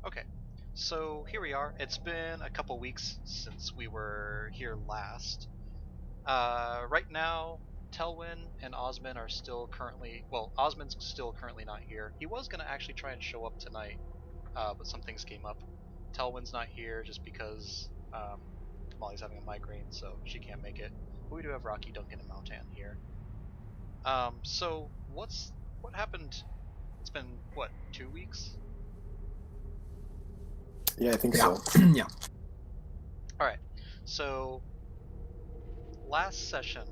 Okay, so here we are. It's been a couple weeks since we were here last. Right now, Telwyn and Osman are still currently. Well, Osman's still currently not here. He was gonna actually try and show up tonight, but some things came up. Telwyn's not here just because Molly's having a migraine, so she can't make it. But we do have Rocky, Duncan, and Moutan here. So what happened? It's been what, 2 weeks? Yeah, I think Yeah. so. Yeah. Alright, so last session,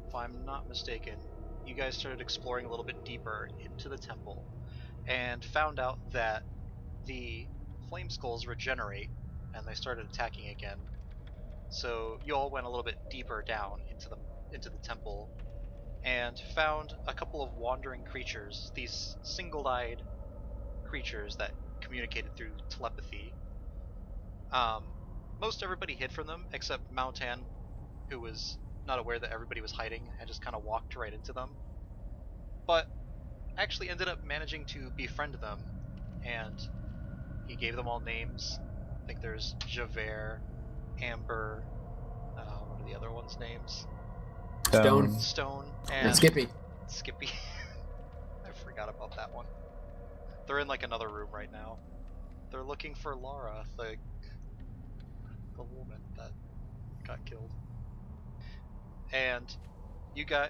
if I'm not mistaken, you guys started exploring a little bit deeper into the temple and found out that the flame skulls regenerate and they started attacking again. So you all went a little bit deeper down into the temple and found a couple of wandering creatures, these single-eyed creatures that communicated through telepathy. Most everybody hid from them except Moutan, who was not aware that everybody was hiding and just kind of walked right into them. But actually ended up managing to befriend them, and he gave them all names. I think there's Javert, Amber, what are the other ones' names? Stone, and Skippy. Skippy. I forgot about that one. They're in like another room right now. They're looking for Lara, the woman that got killed. And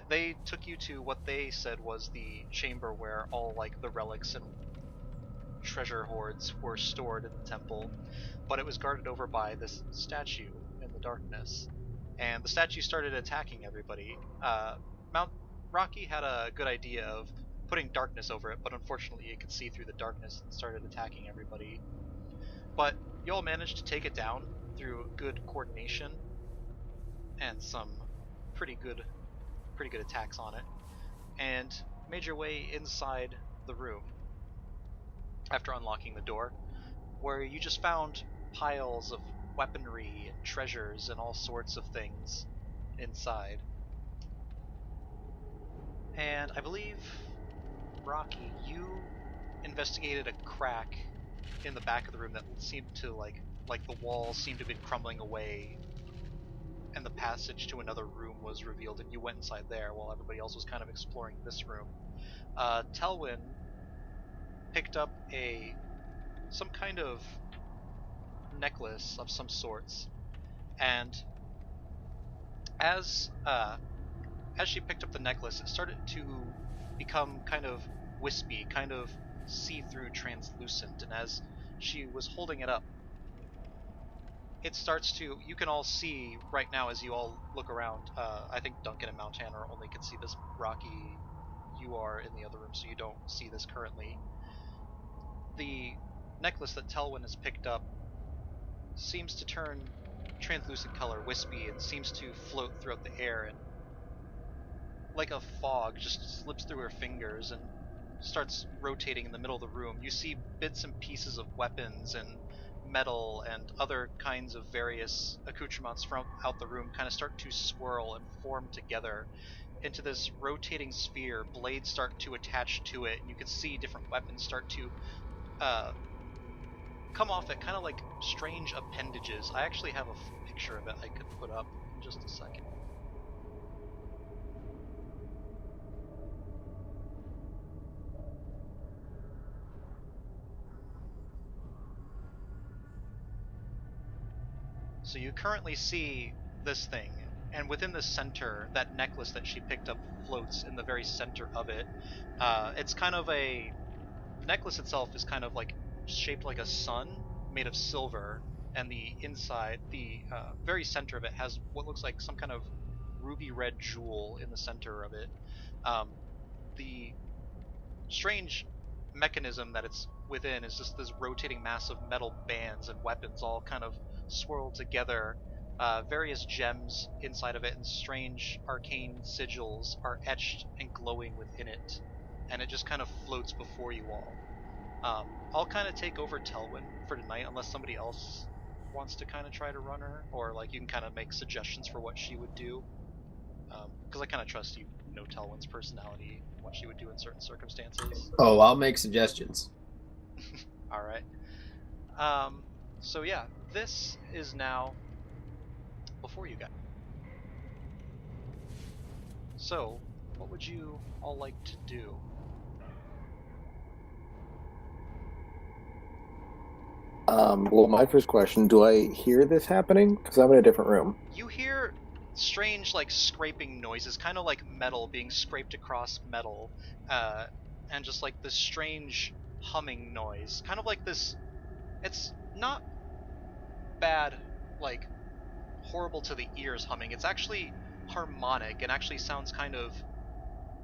they took you to what they said was the chamber where all like the relics and treasure hoards were stored in the temple, but it was guarded over by this statue in the darkness. And the statue started attacking everybody. Mount Rocky had a good idea of putting darkness over it, but unfortunately it could see through the darkness and started attacking everybody. But you all managed to take it down through good coordination and some pretty good attacks on it, and made your way inside the room after unlocking the door, where you just found piles of weaponry and treasures and all sorts of things inside. And I believe, Rocky, you investigated a crack in the back of the room that seemed to like the walls seemed to have been crumbling away, and the passage to another room was revealed, and you went inside there while everybody else was kind of exploring this room. Telwyn picked up some kind of necklace of some sorts, and as she picked up the necklace, it started to become kind of wispy, kind of see-through, translucent, and as she was holding it up, it starts to, you can all see right now as you all look around, I think Duncan and Moutan only can see this. Rocky, you are in the other room, so you don't see this currently. The necklace that Telwyn has picked up seems to turn translucent color, wispy, and seems to float throughout the air, and like a fog just slips through her fingers and starts rotating in the middle of the room. You see bits and pieces of weapons and metal and other kinds of various accoutrements from out the room kind of start to swirl and form together into this rotating sphere. Blades start to attach to it, and you can see different weapons start to come off it, kind of like strange appendages. I actually have a picture of it I could put up in just a second. So you currently see this thing, and within the center, that necklace that she picked up floats in the very center of it. It's kind of the necklace itself is kind of like shaped like a sun made of silver, and the inside, the very center of it has what looks like some kind of ruby red jewel in the center of it. The strange mechanism that it's within is just this rotating mass of metal bands and weapons all kind of swirled together. Various gems inside of it and strange arcane sigils are etched and glowing within it, and it just kind of floats before you all. I'll kind of take over Telwyn for tonight unless somebody else wants to kind of try to run her, or like you can kind of make suggestions for what she would do, because I kind of trust you know Telwyn's personality and what she would do in certain circumstances. Oh, I'll make suggestions. All right. So yeah, this is now before you guys. So, what would you all like to do? Well, my first question, do I hear this happening? Because I'm in a different room. You hear strange, like, scraping noises, kind of like metal being scraped across metal, uh, and just like this strange humming noise. Kind of like this. It's not bad, like, horrible to the ears humming. It's actually harmonic and actually sounds kind of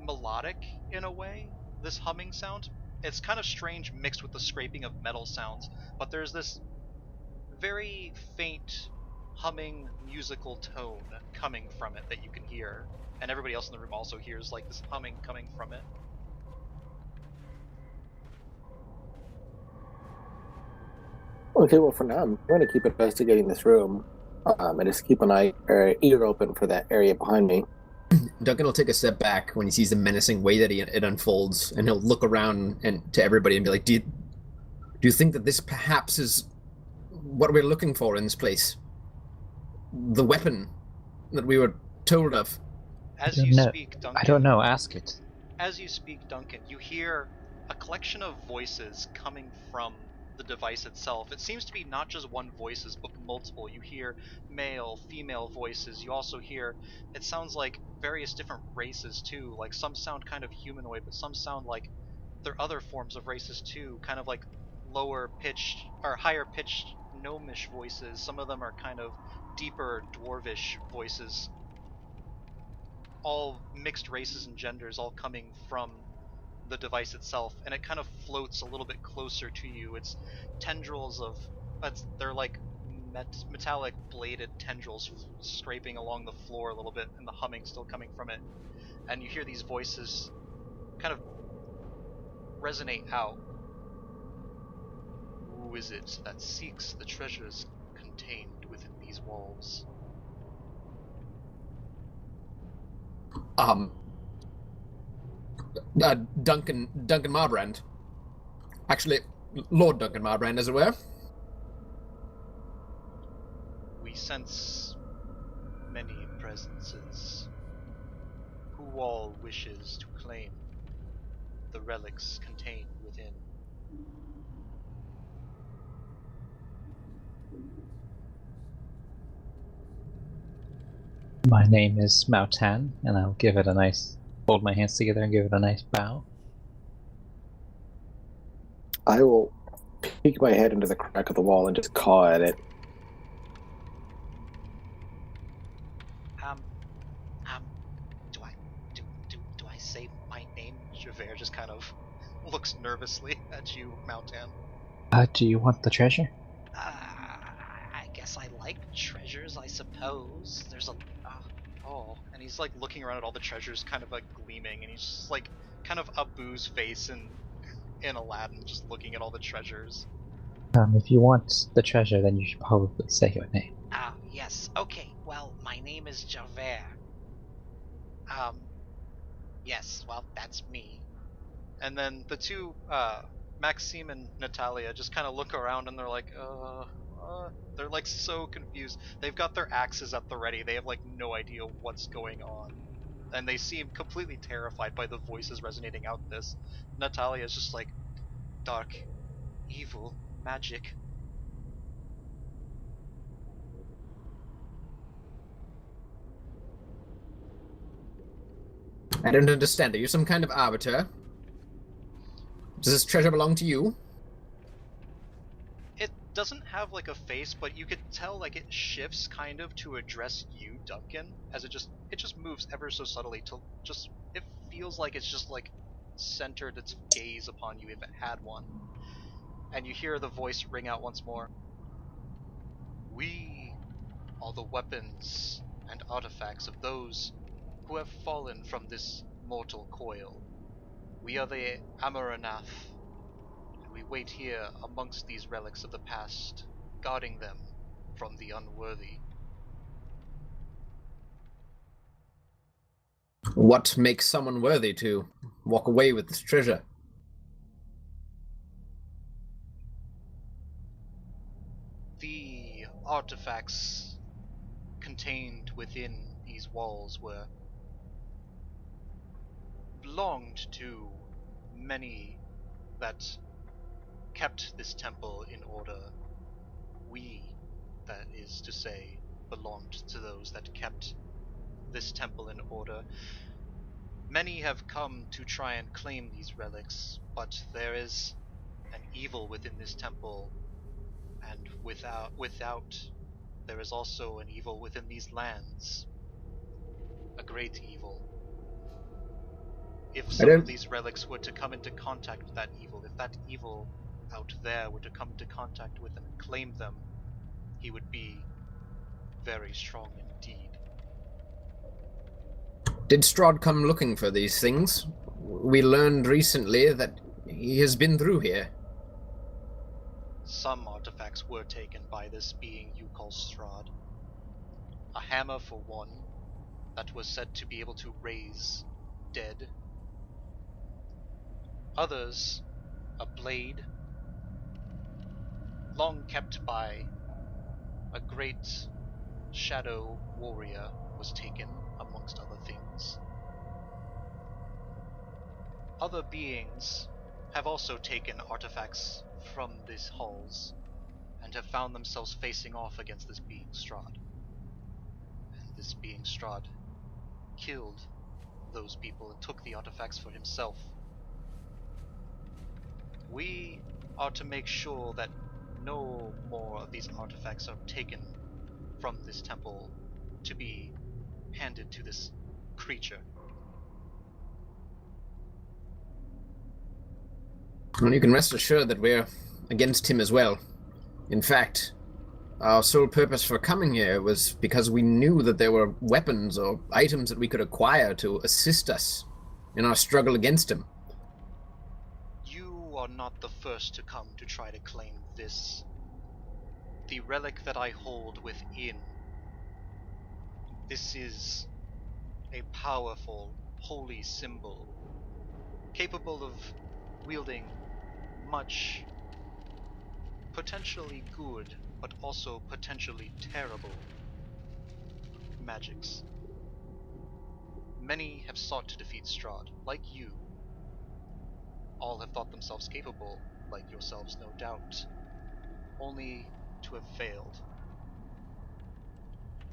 melodic in a way, this humming sound. It's kind of strange mixed with the scraping of metal sounds, but there's this very faint humming musical tone coming from it that you can hear, and everybody else in the room also hears like this humming coming from it. Okay, well, for now, I'm going to keep investigating this room, and just keep an eye or ear open for that area behind me. Duncan will take a step back when he sees the menacing way that it unfolds, and he'll look around and to everybody and be like, "Do you think that this perhaps is what we're looking for in this place? The weapon that we were told of?" As you speak, Duncan. I don't know. Ask it. As you speak, Duncan, you hear a collection of voices coming from the device itself. It seems to be not just one voices, but multiple. You hear male, female voices. You also hear, it sounds like various different races too. Like some sound kind of humanoid, but some sound like they're other forms of races too, kind of like lower pitched or higher pitched gnomish voices. Some of them are kind of deeper dwarvish voices, all mixed races and genders, all coming from the device itself, and it kind of floats a little bit closer to you. It's tendrils of, they're like metallic bladed tendrils scraping along the floor a little bit, and the humming still coming from it. And you hear these voices kind of resonate out. Who is it that seeks the treasures contained within these walls? Duncan Marbrand. Actually, Lord Duncan Marbrand, as it were. We sense many presences. Who all wishes to claim the relics contained within? My name is Mautan, and I'll give it a nice hold my hands together and give it a nice bow. I will peek my head into the crack of the wall and just caw at it. Do I say my name? Javert just kind of looks nervously at you, Mautan. Do you want the treasure? I guess I like treasures, I suppose. There's a and he's like looking around at all the treasures, kind of like gleaming, and he's just like kind of Abu's face in Aladdin, just looking at all the treasures. If you want the treasure, then you should probably say your name. Yes. Okay. Well, my name is Javert. Yes. Well, that's me. And then the two, Maxime and Natalia, just kind of look around and they're like, they're like so confused. They've got their axes at the ready. They have like no idea what's going on. And they seem completely terrified by the voices resonating out this. Natalia is just like, dark, evil, magic. I don't understand. Are you some kind of arbiter? Does this treasure belong to you? It doesn't have like a face, but you could tell like it shifts kind of to address you, Duncan, as it just moves ever so subtly to just, it feels like it's just like centered its gaze upon you if it had one. And you hear the voice ring out once more. We are the weapons and artifacts of those who have fallen from this mortal coil. We are the Amaranaath, and we wait here amongst these relics of the past, guarding them from the unworthy. What makes someone worthy to walk away with this treasure? The artifacts contained within these walls belonged to many that kept this temple in order. We, that is to say, belonged to those that kept this temple in order. Many have come to try and claim these relics, but there is an evil within this temple, and without there is also an evil within these lands. A great evil. If I some of don't. these relics were to come into contact with that evil, if that evil out there were to come into contact with them and claim them, he would be very strong indeed. Did Strahd come looking for these things? We learned recently that he has been through here. Some artifacts were taken by this being you call Strahd. A hammer, for one, that was said to be able to raise dead. Others, a blade, long kept by a great shadow warrior, was taken, amongst other things. Other beings have also taken artifacts from these halls and have found themselves facing off against this being Strahd. And this being Strahd killed those people and took the artifacts for himself. We are to make sure that no more of these artifacts are taken from this temple to be handed to this creature. Well, you can rest assured that we're against him as well. In fact, our sole purpose for coming here was because we knew that there were weapons or items that we could acquire to assist us in our struggle against him. You are not the first to come to try to claim this. The relic that I hold within. This is a powerful, holy symbol, capable of wielding much potentially good, but also potentially terrible magics. Many have sought to defeat Strahd, like you. All have thought themselves capable, like yourselves no doubt, only to have failed.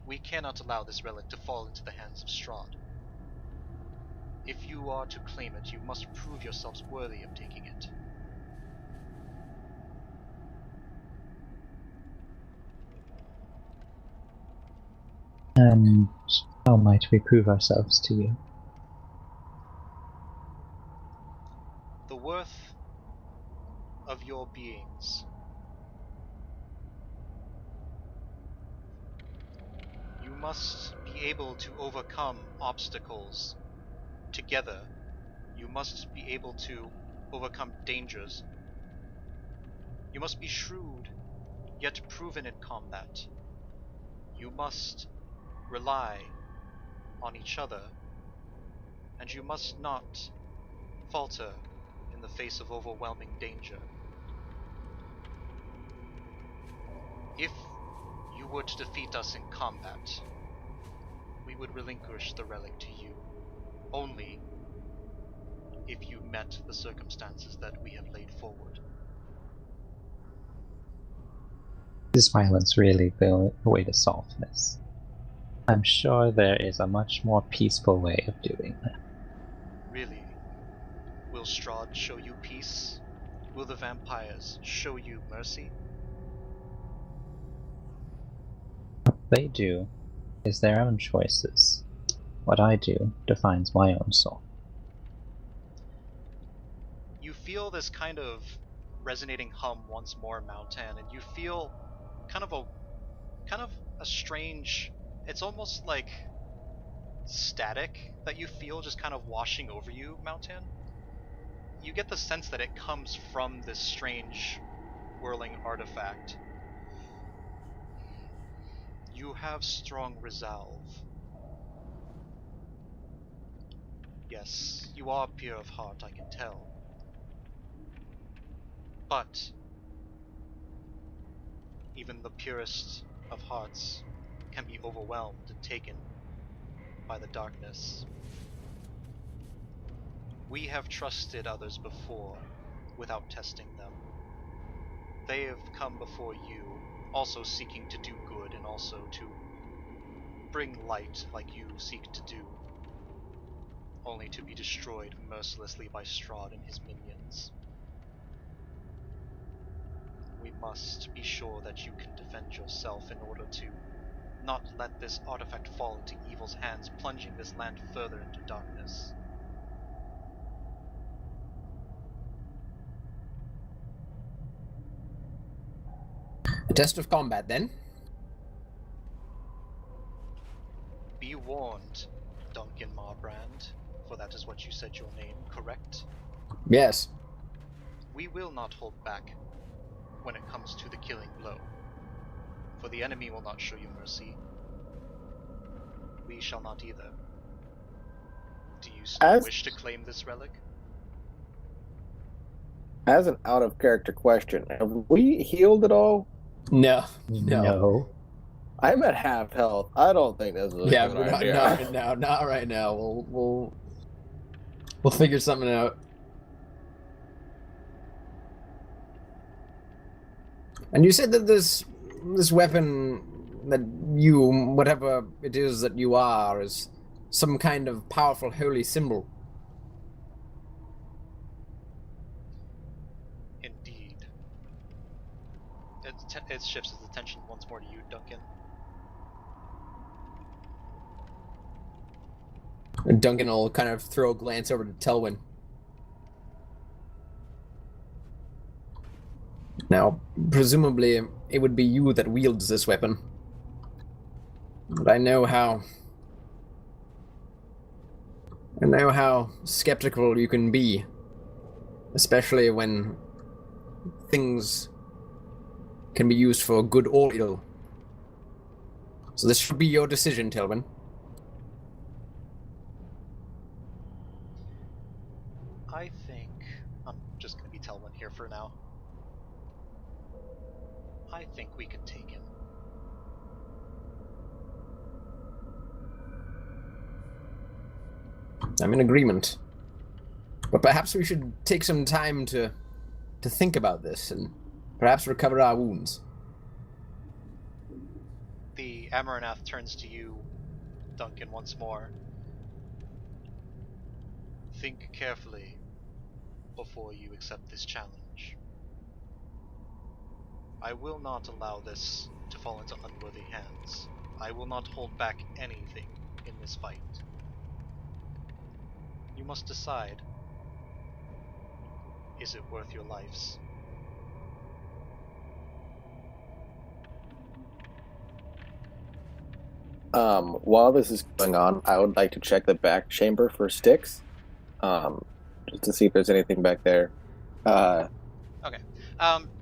We cannot allow this relic to fall into the hands of Strahd. If you are to claim it, you must prove yourselves worthy of taking it. And how might we prove ourselves to you? The worth of your beings. You must be able to overcome obstacles together. You must be able to overcome dangers. You must be shrewd, yet proven in combat. You must rely on each other, and you must not falter in the face of overwhelming danger. If you were to defeat us in combat, we would relinquish the relic to you, only if you met the circumstances that we have laid forward. Is violence really the way to solve this? I'm sure there is a much more peaceful way of doing that. Really, will Strahd show you peace? Will the vampires show you mercy? What they do is their own choices. What I do defines my own soul. You feel this kind of resonating hum once more, Mountan, and you feel kind of a strange, it's almost like static that you feel just kind of washing over you, Mountan. You get the sense that it comes from this strange whirling artifact. You have strong resolve. Yes, you are pure of heart, I can tell. But Even the purest of hearts can be overwhelmed and taken by the darkness. We have trusted others before without testing them. They have come before you, also seeking to do good and also to bring light like you seek to do, only to be destroyed mercilessly by Strahd and his minions. We must be sure that you can defend yourself in order to not let this artifact fall into evil's hands, plunging this land further into darkness. A test of combat, then? Be warned, Duncan Marbrand, for that is what you said your name, correct? Yes. We will not hold back when it comes to the killing blow, for the enemy will not show you mercy. We shall not either. Do you still wish to claim this relic? As an out-of-character question, have we healed at all? No. No. I'm at half health. I don't think this is a Yeah, good but idea. not right now. We'll figure something out. And you said that this weapon that you, whatever it is that you are, is some kind of powerful holy symbol. Indeed. It shifts its attention once more to you, Duncan. And Duncan will kind of throw a glance over to Telwyn. Now, presumably, it would be you that wields this weapon. But I know how skeptical you can be, especially when things can be used for good or ill. So this should be your decision, Telwyn. I think I'm just going to be Telwyn here for now. I think we could take him. I'm in agreement. But perhaps we should take some time to think about this and perhaps recover our wounds. The Amaranaath turns to you, Duncan, once more. Think carefully before you accept this challenge. I will not allow this to fall into unworthy hands. I will not hold back anything in this fight. You must decide, is it worth your lives? While this is going on, I would like to check the back chamber for sticks, just to see if there's anything back there. Okay.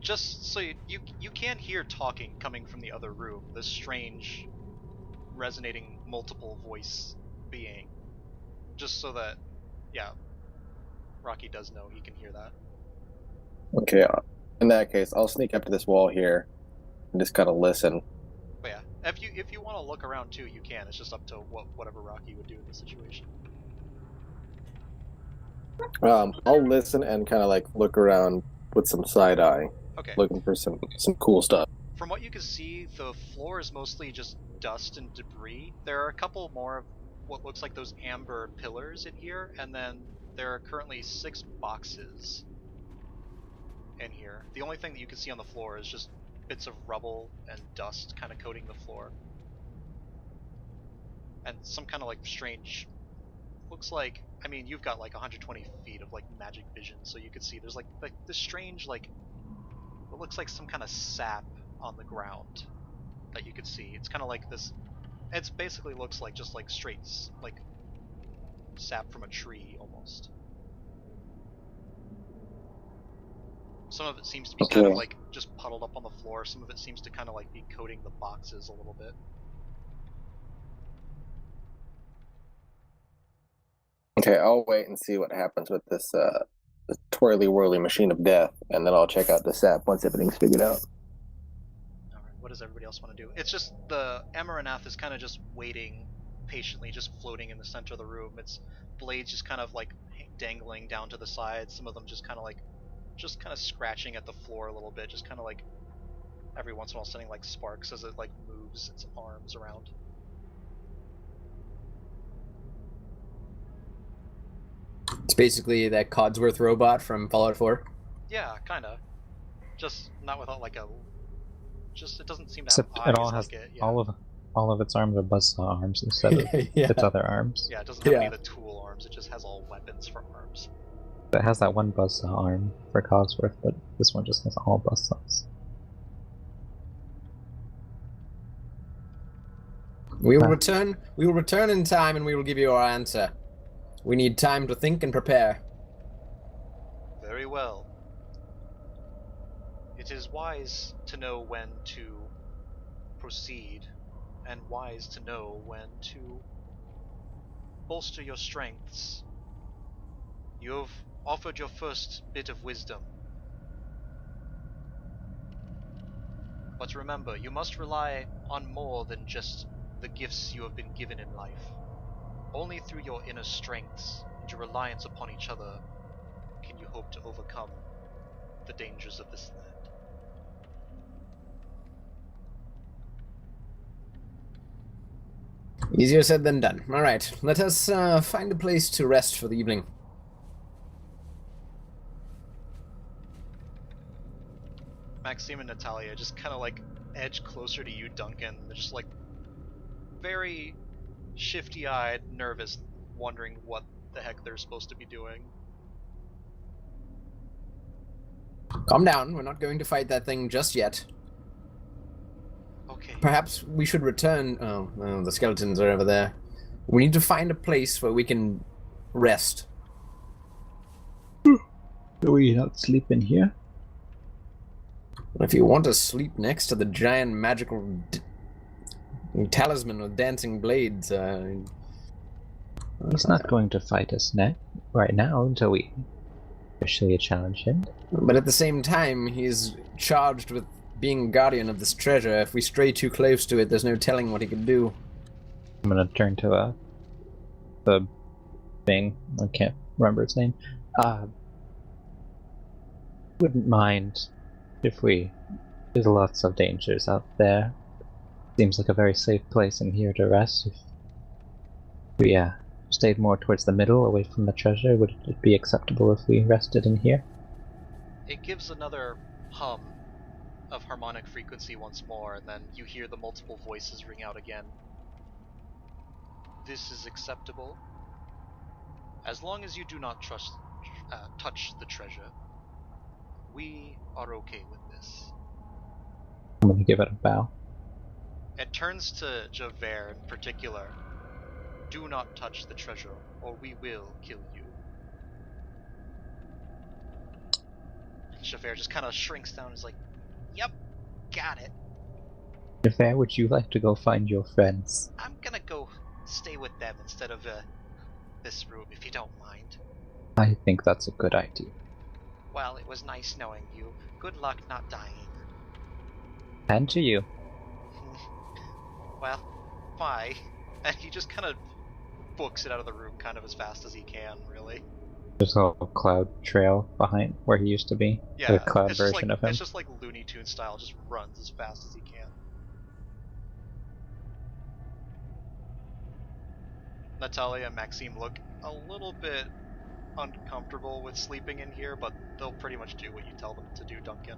Just so you can hear talking coming from the other room. This strange, resonating, multiple voice being. Just so that, yeah, Rocky does know he can hear that. Okay, in that case, I'll sneak up to this wall here and just kind of listen. But yeah, if you want to look around too, you can. It's just up to whatever Rocky would do in this situation. I'll listen and kind of like look around with some side eye, Okay. looking for some cool stuff. From what you can see, the floor is mostly just dust and debris. There are a couple more of what looks like those amber pillars in here, and then there are currently 6 boxes in here. The only thing that you can see on the floor is just bits of rubble and dust kind of coating the floor. And some kind of like strange, looks like, I mean, you've got like 120 feet of like magic vision, so you could see there's like this strange, like, it looks like some kind of sap on the ground that you could see. It's kind of like this, it's basically looks like just like straight, like, sap from a tree almost. Some of it seems to be kind of like just puddled up on the floor. Some of it seems to kind of like be coating the boxes a little bit. Okay, I'll wait and see what happens with this twirly whirly machine of death, and then I'll check out the sap once everything's figured out. Alright. what does everybody else want to do? It's just the Amaranaath is kind of just waiting patiently, just floating in the center of the room. Its blades just kind of like dangling down to the sides. Some of them just kind of scratching at the floor a little bit, just kind of like every once in a while sending like sparks as it like moves its arms around. It's basically that Codsworth robot from Fallout 4. Yeah, kinda. Just not without like a. Just it doesn't seem to have Except eyes it all has like it. Yeah. all of its arms are buzzsaw arms instead of Yeah. its other arms. Yeah, it doesn't have any Yeah. of the tool arms. It just has all weapons for arms. It has that one buzzsaw arm for Codsworth, but this one just has all buzzsaws. We will return. We will return in time, and we will give you our answer. We need time to think and prepare. Very well. It is wise to know when to proceed, and wise to know when to bolster your strengths. You have offered your first bit of wisdom. But remember, you must rely on more than just the gifts you have been given in life. Only through your inner strengths and your reliance upon each other can you hope to overcome the dangers of this land. Easier said than done. All right, let us find a place to rest for the evening. Maxime and Natalia just kind of like edge closer to you, Duncan. They're just like very shifty-eyed, nervous, wondering what the heck they're supposed to be doing. Calm down. We're not going to fight that thing just yet. Okay. Perhaps we should return. Oh, the skeletons are over there. We need to find a place where we can rest. Do we not sleep in here? If you want to sleep next to the giant magical talisman with dancing blades, He's not going to fight us right now until we officially challenge him. But at the same time, he's charged with being guardian of this treasure. If we stray too close to it, there's no telling what he could do. I'm gonna turn to the thing. I can't remember its name. Wouldn't mind if we. There's lots of dangers out there. Seems like a very safe place in here to rest. If we stayed more towards the middle, away from the treasure, would it be acceptable if we rested in here? It gives another hum of harmonic frequency once more, and then you hear the multiple voices ring out again. This is acceptable, as long as you do not touch the treasure. We are okay with this. I'm gonna give it a bow. It turns to Javert in particular. Do not touch the treasure, or we will kill you. And Javert just kind of shrinks down and is like, yep, got it. Javert, would you like to go find your friends? I'm gonna go stay with them instead of this room, if you don't mind. I think that's a good idea. Well, it was nice knowing you. Good luck not dying. And to you. Well, bye. And he just kind of books it out of the room kind of as fast as he can, really. There's a little cloud trail behind where he used to be. Yeah, The cloud it's just version like, of him. it's just like Looney Tunes style, just runs as fast as he can. Natalia and Maxime look a little bit uncomfortable with sleeping in here, but they'll pretty much do what you tell them to do, Duncan.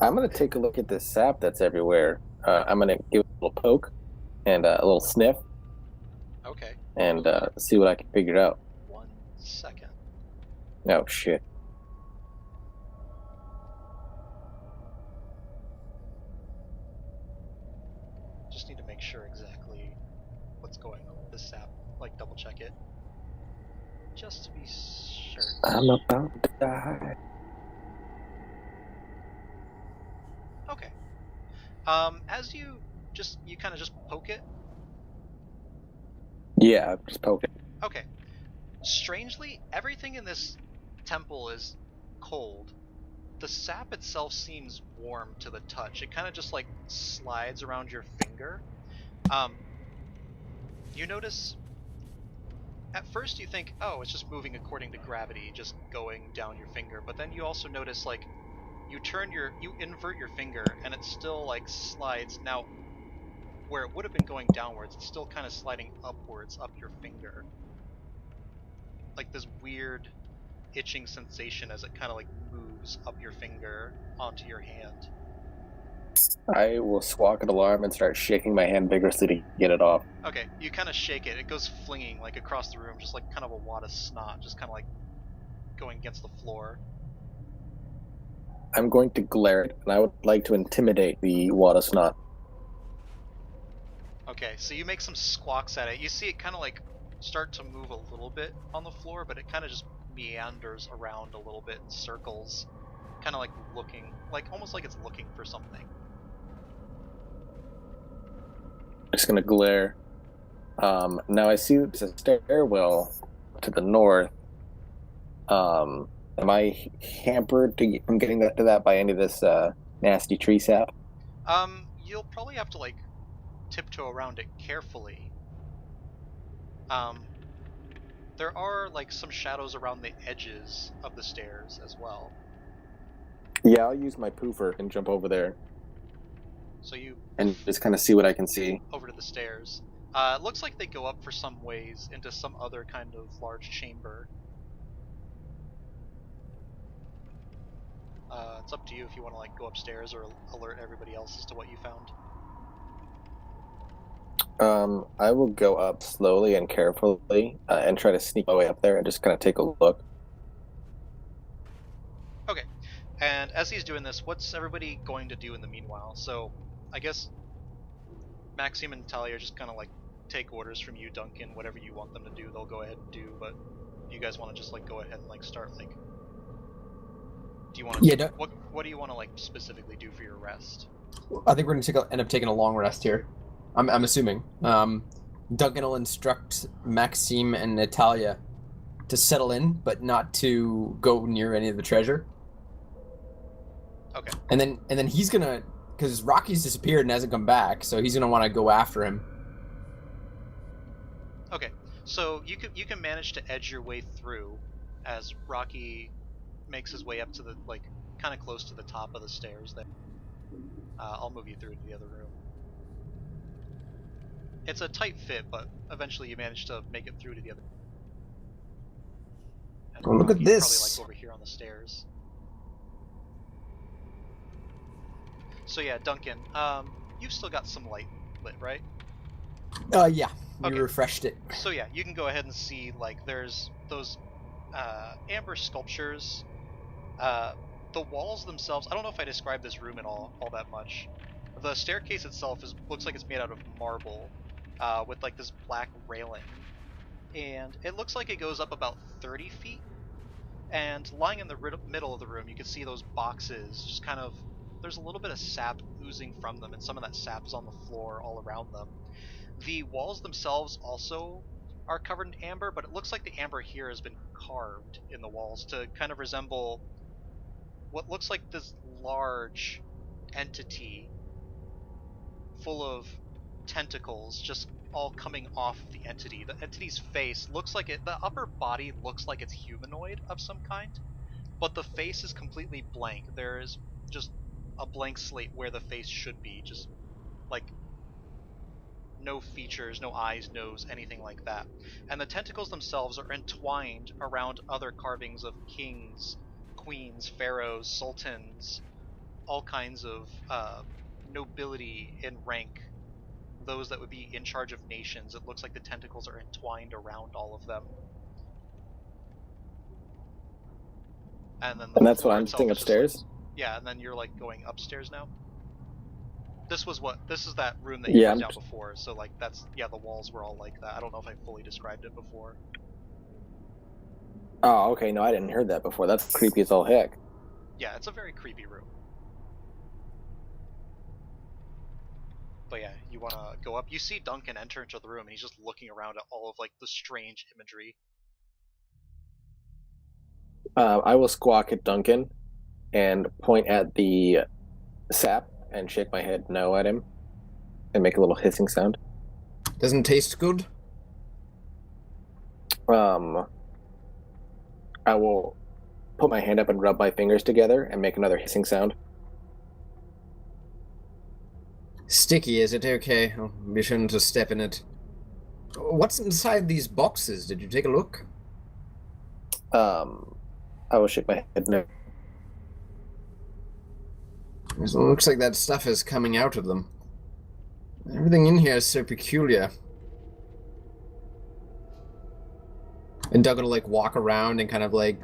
I'm gonna take a look at this sap that's everywhere. I'm gonna give it a little poke and a little sniff Okay. and see what I can figure out. 1 second. Oh shit. Just need to make sure exactly what's going on with this sap. Like, double check it. Just to be sure. I'm about to die. Okay. As you kind of just poke it. Yeah, just poke it. Okay. Strangely, everything in this temple is cold. the sap itself seems warm to the touch. It kind of just like slides around your finger. You notice at first you think, oh, it's just moving according to gravity, just going down your finger. But then you also notice like you invert your finger and it still like slides. Now, where it would have been going downwards, it's still kind of sliding upwards up your finger. Like this weird itching sensation as it kind of like moves up your finger onto your hand. I will squawk an alarm and start shaking my hand vigorously to get it off. Okay, you kind of shake it. It goes flinging like across the room, just like kind of a wad of snot, just kind of like going against the floor. I'm going to glare it, and I would like to intimidate the wad of snot. Okay, so you make some squawks at it. You see it kind of like start to move a little bit on the floor, but it kind of just meanders around a little bit in circles, kind of like looking, like almost like it's looking for something. I'm just going to glare. Now I see there's a stairwell to the north. Am I hampered from getting to that by any of this nasty tree sap? You'll probably have to like tiptoe around it carefully. There are like some shadows around the edges of the stairs as well. Yeah, I'll use my poofer and jump over there. So you and just kind of see what I can see. over to the stairs. It looks like they go up for some ways into some other kind of large chamber. It's up to you if you want to like go upstairs or alert everybody else as to what you found. I will go up slowly and carefully and try to sneak my way up there and just kind of take a look. Okay, and as he's doing this, what's everybody going to do in the meanwhile? So, I guess Maxime and Talia just kind of like take orders from you, Duncan. Whatever you want them to do, they'll go ahead and do. But you guys want to just like go ahead and like start like. Do you want to? Yeah. What do you want to like specifically do for your rest? I think we're gonna end up taking a long rest here. I'm assuming. Duncan will instruct Maxime and Natalia to settle in, but not to go near any of the treasure. Okay. And then he's gonna, because Rocky's disappeared and hasn't come back, so he's gonna want to go after him. Okay. So you can manage to edge your way through as Rocky makes his way up to the like kind of close to the top of the stairs there. I'll move you through into the other room. It's a tight fit, but eventually you manage to make it through to the other. And Oh, look at Rocky's this. Probably like over here on the stairs. So yeah, Duncan, you've still got some light lit, right? Yeah. We Okay. refreshed it. So yeah, you can go ahead and see like there's those amber sculptures. The walls themselves, I don't know if I described this room at all that much. The staircase itself looks like it's made out of marble, with like this black railing, and it looks like it goes up about 30 feet. And lying in the middle of the room, you can see those boxes. Just kind of, there's a little bit of sap oozing from them, and some of that sap is on the floor all around them. The walls themselves also are covered in amber, but it looks like the amber here has been carved in the walls to kind of resemble what looks like this large entity full of tentacles just all coming off of the entity. The entity's face looks like the upper body looks like it's humanoid of some kind, but the face is completely blank. There is just a blank slate where the face should be, just like no features, no eyes, nose, anything like that. And the tentacles themselves are entwined around other carvings of kings, queens, pharaohs, sultans, all kinds of nobility in rank, those that would be in charge of nations. It looks like the tentacles are entwined around all of them. And then And that's what I'm seeing upstairs? like, yeah, and then you're like going upstairs now. This is that room that you went down before, so like that's, yeah, the walls were all like that. I don't know if I fully described it before. Oh, okay, no, I didn't hear that before. That's creepy as all heck. Yeah, it's a very creepy room. But yeah, you want to go up. You see Duncan enter into the room, and he's just looking around at all of like the strange imagery. I will squawk at Duncan. and point at the sap and shake my head no at him and make a little hissing sound. Doesn't taste good? I will put my hand up and rub my fingers together and make another hissing sound. Sticky, is it? Okay, I'll be sure to step in it. What's inside these boxes? Did you take a look? I will shake my head no. It looks like that stuff is coming out of them. Everything in here is so peculiar. And Doug will like walk around and kind of like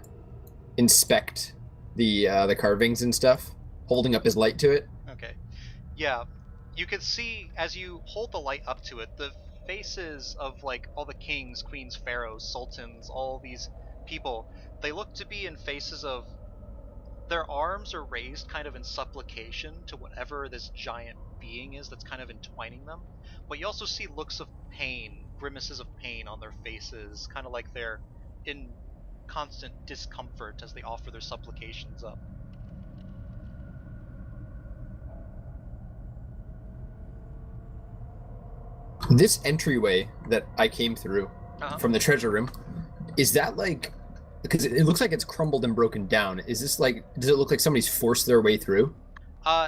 inspect the carvings and stuff, holding up his light to it. Okay. Yeah, you can see as you hold the light up to it, the faces of like all the kings, queens, pharaohs, sultans, all these people, they look to be in faces of their arms are raised kind of in supplication to whatever this giant being is that's kind of entwining them. But you also see looks of pain, grimaces of pain on their faces, kind of like they're in constant discomfort as they offer their supplications up. This entryway that I came through from the treasure room, is that like, because it looks like it's crumbled and broken down. Is this like, does it look like somebody's forced their way through?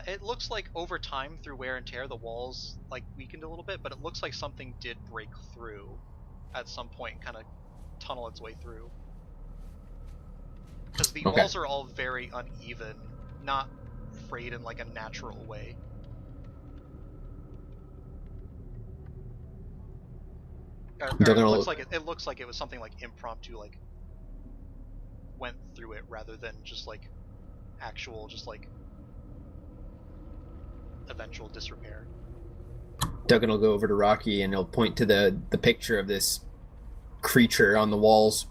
It looks like over time through wear and tear the walls like weakened a little bit, but it looks like something did break through at some point and kind of tunnel its way through. Because the walls are all very uneven, not frayed in like a natural way. It looks like it was something like impromptu, like went through it rather than just like actual, just like eventual disrepair. Duggan will go over to Rocky and he'll point to the picture of this creature on the walls.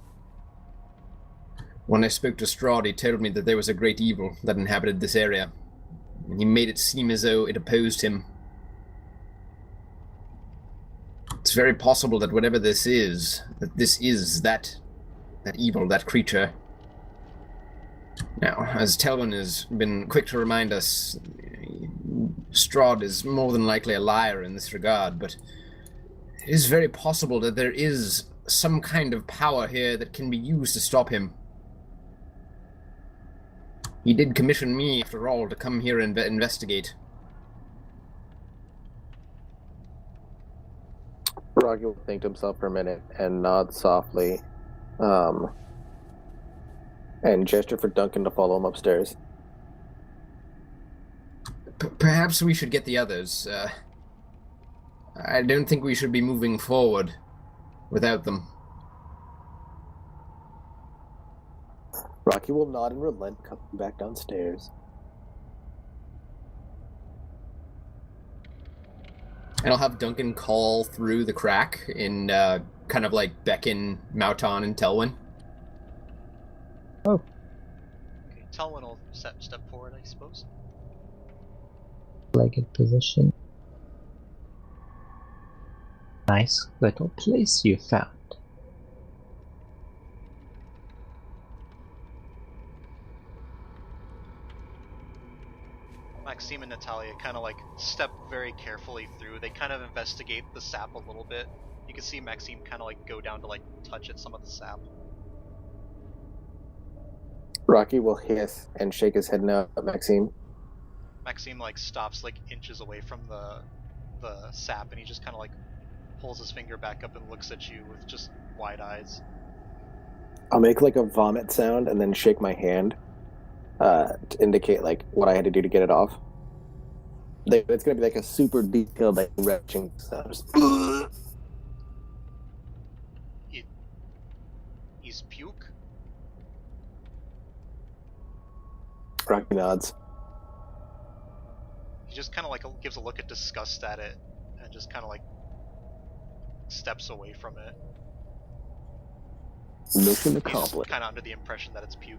When I spoke to Strahd, he told me that there was a great evil that inhabited this area, and he made it seem as though it opposed him. It's very possible that whatever this is, that evil, that creature. Now, as Telwyn has been quick to remind us, Strahd is more than likely a liar in this regard, but it is very possible that there is some kind of power here that can be used to stop him. He did commission me, after all, to come here and investigate. Rocky will think to himself for a minute and nod softly, and gesture for Duncan to follow him upstairs. Perhaps we should get the others. I don't think we should be moving forward without them. Rocky will nod and relent, coming back downstairs. And I'll have Duncan call through the crack and kind of like beckon Mauton and Telwyn. Oh. Okay, Telwyn will step forward, I suppose. Legged position. Nice little place you found. Maxime and Natalia kind of like step very carefully through. They kind of investigate the sap a little bit. You can see Maxime kind of like go down to like touch at some of the sap. Rocky will hiss and shake his head no at Maxime. Maxime like stops like inches away from the sap, and he just kind of like pulls his finger back up and looks at you with just wide eyes. I'll make like a vomit sound and then shake my hand to indicate like what I had to do to get it off. It's gonna be like a super detailed like retching sound. He's puke? Rocky nods. He just kind of like gives a look of disgust at it and just kind of like steps away from it. Mission He's accomplished. kind of under the impression that it's puke.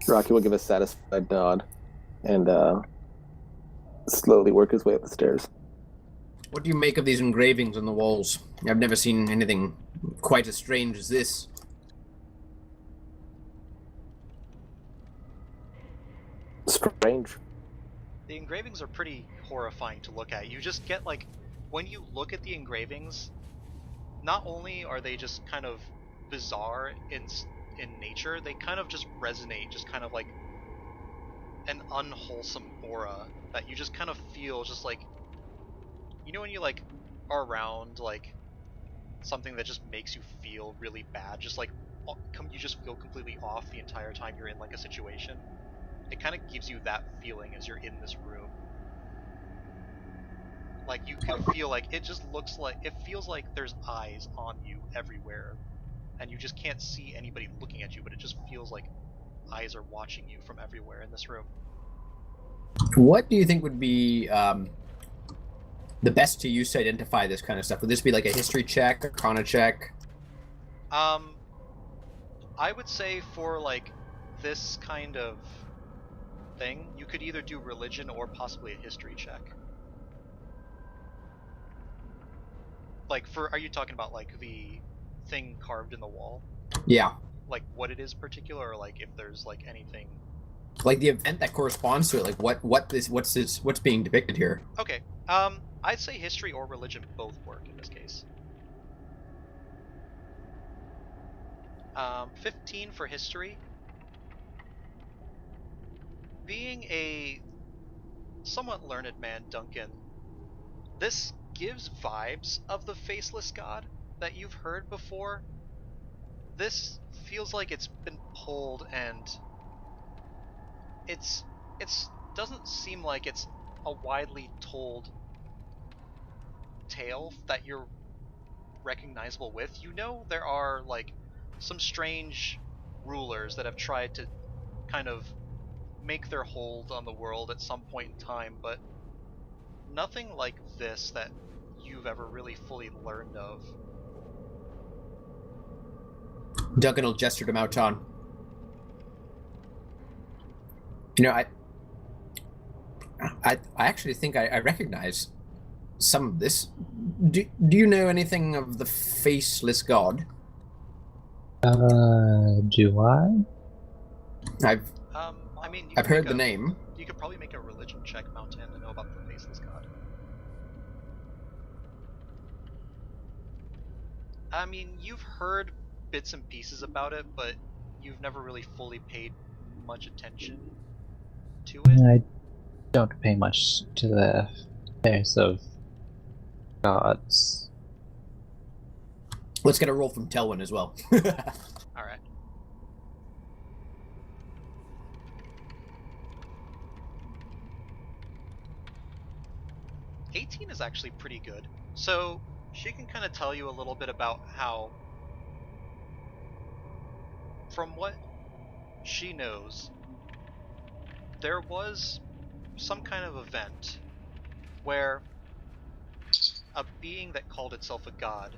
Rocky will give a satisfied nod and slowly work his way up the stairs. What do you make of these engravings on the walls? I've never seen anything quite as strange as this. range? The engravings are pretty horrifying to look at. You just get like, when you look at the engravings, not only are they just kind of bizarre in nature, they kind of just resonate, just kind of like an unwholesome aura that you just kind of feel, just like, you know, when you like are around like something that just makes you feel really bad, just like you just feel completely off the entire time you're in like a situation. It kind of gives you that feeling as you're in this room. Like you can feel like it just looks like, it feels like there's eyes on you everywhere, and you just can't see anybody looking at you, but it just feels like eyes are watching you from everywhere in this room. What do you think would be the best to use to identify this kind of stuff? Would this be like a history check, arcana check? I would say for like this kind of thing, you could either do religion or possibly a history check. Like are you talking about like the thing carved in the wall? Yeah. Like what it is particular, or like if there's like anything, like the event that corresponds to it, like what's being depicted here. Okay, I'd say history or religion both work in this case. 15 for history. Being a somewhat learned man, Duncan, this gives vibes of the faceless god that you've heard before. This feels like it's been pulled, and it's doesn't seem like it's a widely told tale that you're recognizable with. You know, there are like some strange rulers that have tried to kind of make their hold on the world at some point in time, but nothing like this that you've ever really fully learned of. Duncan will gesture to Mouton. You know, I actually think I recognize some of this. Do you know anything of the faceless god? Do I? I mean, I've heard the name. You could probably make a religion check, Mountain, to know about the faceless god. I mean, you've heard bits and pieces about it, but you've never really fully paid much attention to it. I don't pay much to the affairs of gods. Let's get a roll from Telwyn as well. Alright. $18 is actually pretty good. So she can kind of tell you a little bit about how, from what she knows, there was some kind of event where a being that called itself a god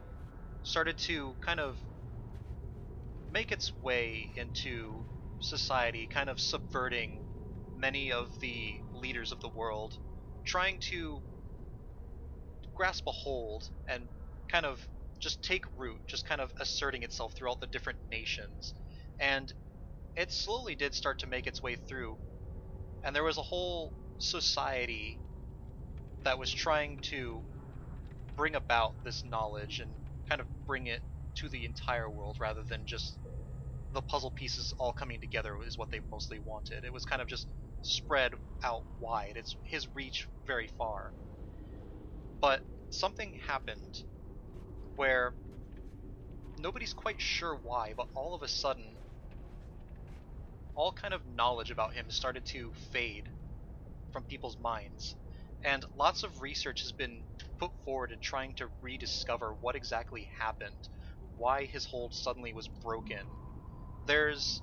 started to kind of make its way into society, kind of subverting many of the leaders of the world, trying to grasp a hold and kind of just take root, just kind of asserting itself throughout the different nations. And it slowly did start to make its way through, and there was a whole society that was trying to bring about this knowledge and kind of bring it to the entire world rather than just the puzzle pieces all coming together is what they mostly wanted. It was kind of just spread out wide. It's his reach very far. But something happened where nobody's quite sure why, but all of a sudden, all kind of knowledge about him started to fade from people's minds. And lots of research has been put forward in trying to rediscover what exactly happened, why his hold suddenly was broken. There's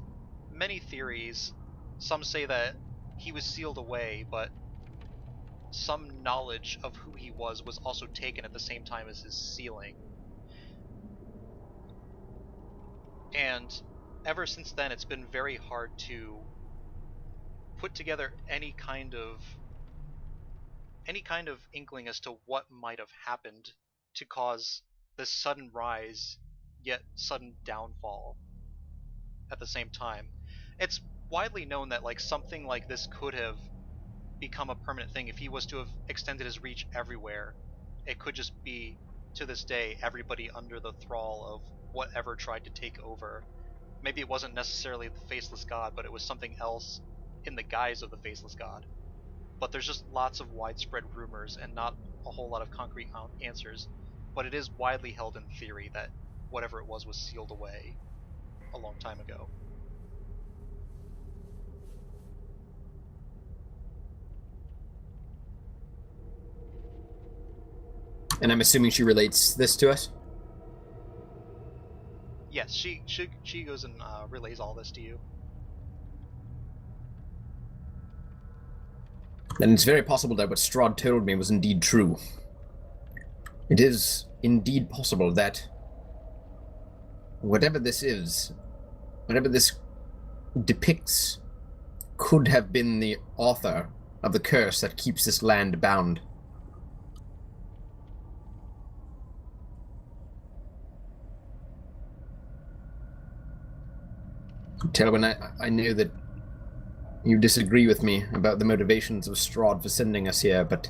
many theories. Some say that he was sealed away, but some knowledge of who he was also taken at the same time as his sealing. And ever since then, it's been very hard to put together any kind of inkling as to what might have happened to cause this sudden rise yet sudden downfall at the same time. It's widely known that like something like this could have become a permanent thing. If he was to have extended his reach everywhere, it could just be, to this day, everybody under the thrall of whatever tried to take over. Maybe it wasn't necessarily the Faceless God, but it was something else in the guise of the Faceless God. But there's just lots of widespread rumors and not a whole lot of concrete answers. But it is widely held in theory that whatever it was sealed away a long time ago. And I'm assuming she relates this to us? Yes, she goes and relays all this to you. Then it's very possible that what Strahd told me was indeed true. It is indeed possible that whatever this is, whatever this depicts, could have been the author of the curse that keeps this land bound. Telwyn, I know that you disagree with me about the motivations of Strahd for sending us here, but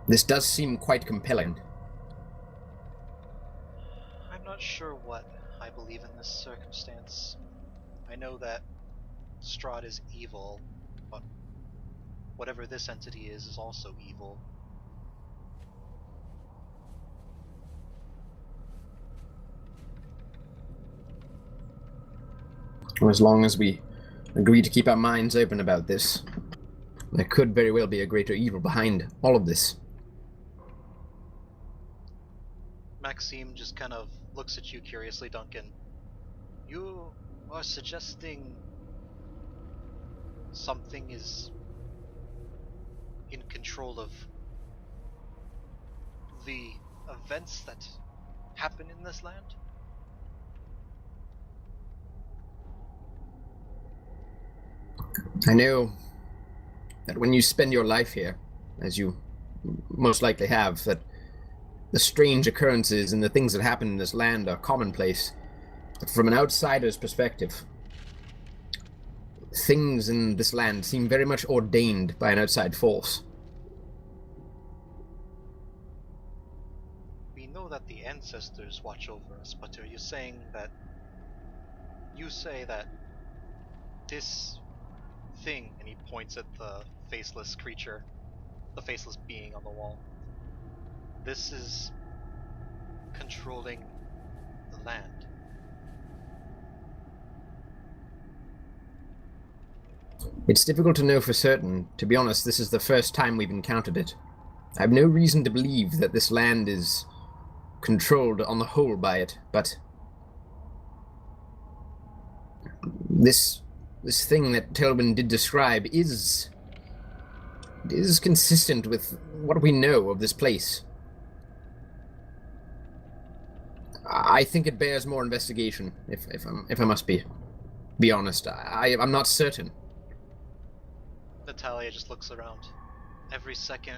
this does seem quite compelling. I'm not sure what I believe in this circumstance. I know that Strahd is evil, but whatever this entity is also evil. As long as we agree to keep our minds open about this, there could very well be a greater evil behind all of this. Maxime just kind of looks at you curiously, Duncan. You are suggesting something is in control of the events that happen in this land? I know that when you spend your life here, as you most likely have, that the strange occurrences and the things that happen in this land are commonplace. But from an outsider's perspective, things in this land seem very much ordained by an outside force. We know that the ancestors watch over us, but are you saying that... You say that this thing, and he points at the faceless creature, the faceless being on the wall, this is controlling the land. It's difficult to know for certain. To be honest, this is the first time we've encountered it. I have no reason to believe that this land is controlled on the whole by it, but this thing that Telwyn did describe is consistent with what we know of this place. I think it bears more investigation, if I must be honest. I'm not certain. Natalia just looks around. Every second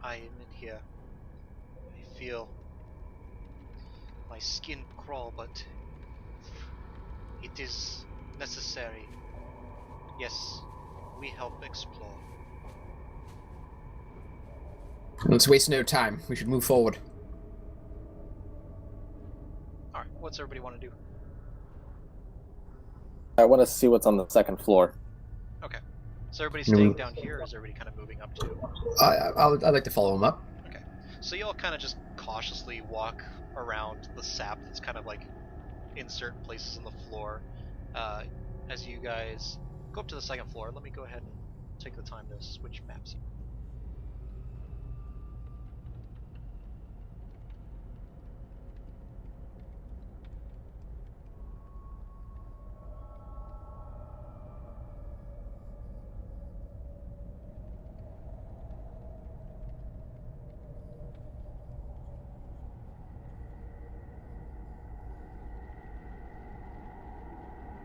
I am in here, I feel my skin crawl, but it is necessary. Yes, we help explore. Let's waste no time. We should move forward. Alright, what's everybody want to do? I want to see what's on the second floor. Okay. So everybody staying down here, or is everybody kind of moving up too? I'd like to follow him up. Okay. So you all kind of just cautiously walk around the sap that's kind of like in certain places on the floor. As you guys go up to the second floor, let me go ahead and take the time to switch maps here.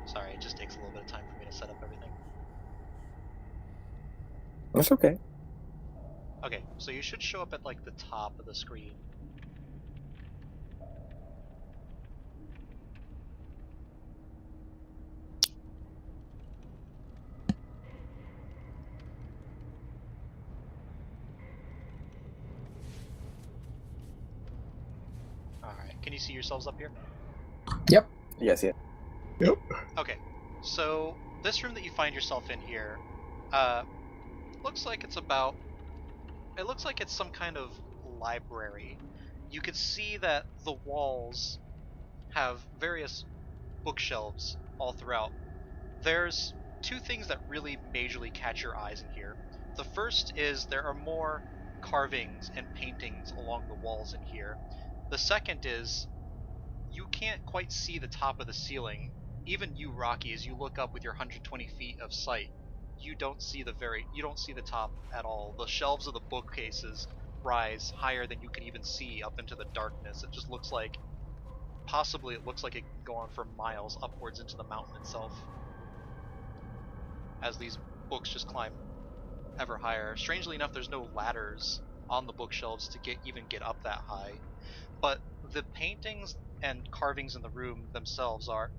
Sorry, it just takes a little bit of time for me to set up everything. That's okay. Okay, so you should show up at like the top of the screen. Can you see yourselves up here? Yep. Yes, yeah. Okay, so this room that you find yourself in here, looks like it's about. It looks like it's some kind of library. You could see that the walls have various bookshelves all throughout. There's two things that really majorly catch your eyes in here. The first is there are more carvings and paintings along the walls in here. The second is you can't quite see the top of the ceiling. Even you, Rocky, as you look up with your 120 feet of sight, you don't see the top at all. The shelves of the bookcases rise higher than you can even see up into the darkness. It just looks like it looks like it can go on for miles upwards into the mountain itself, as these books just climb ever higher. Strangely enough, there's no ladders on the bookshelves to get up that high, but the paintings and carvings in the room themselves are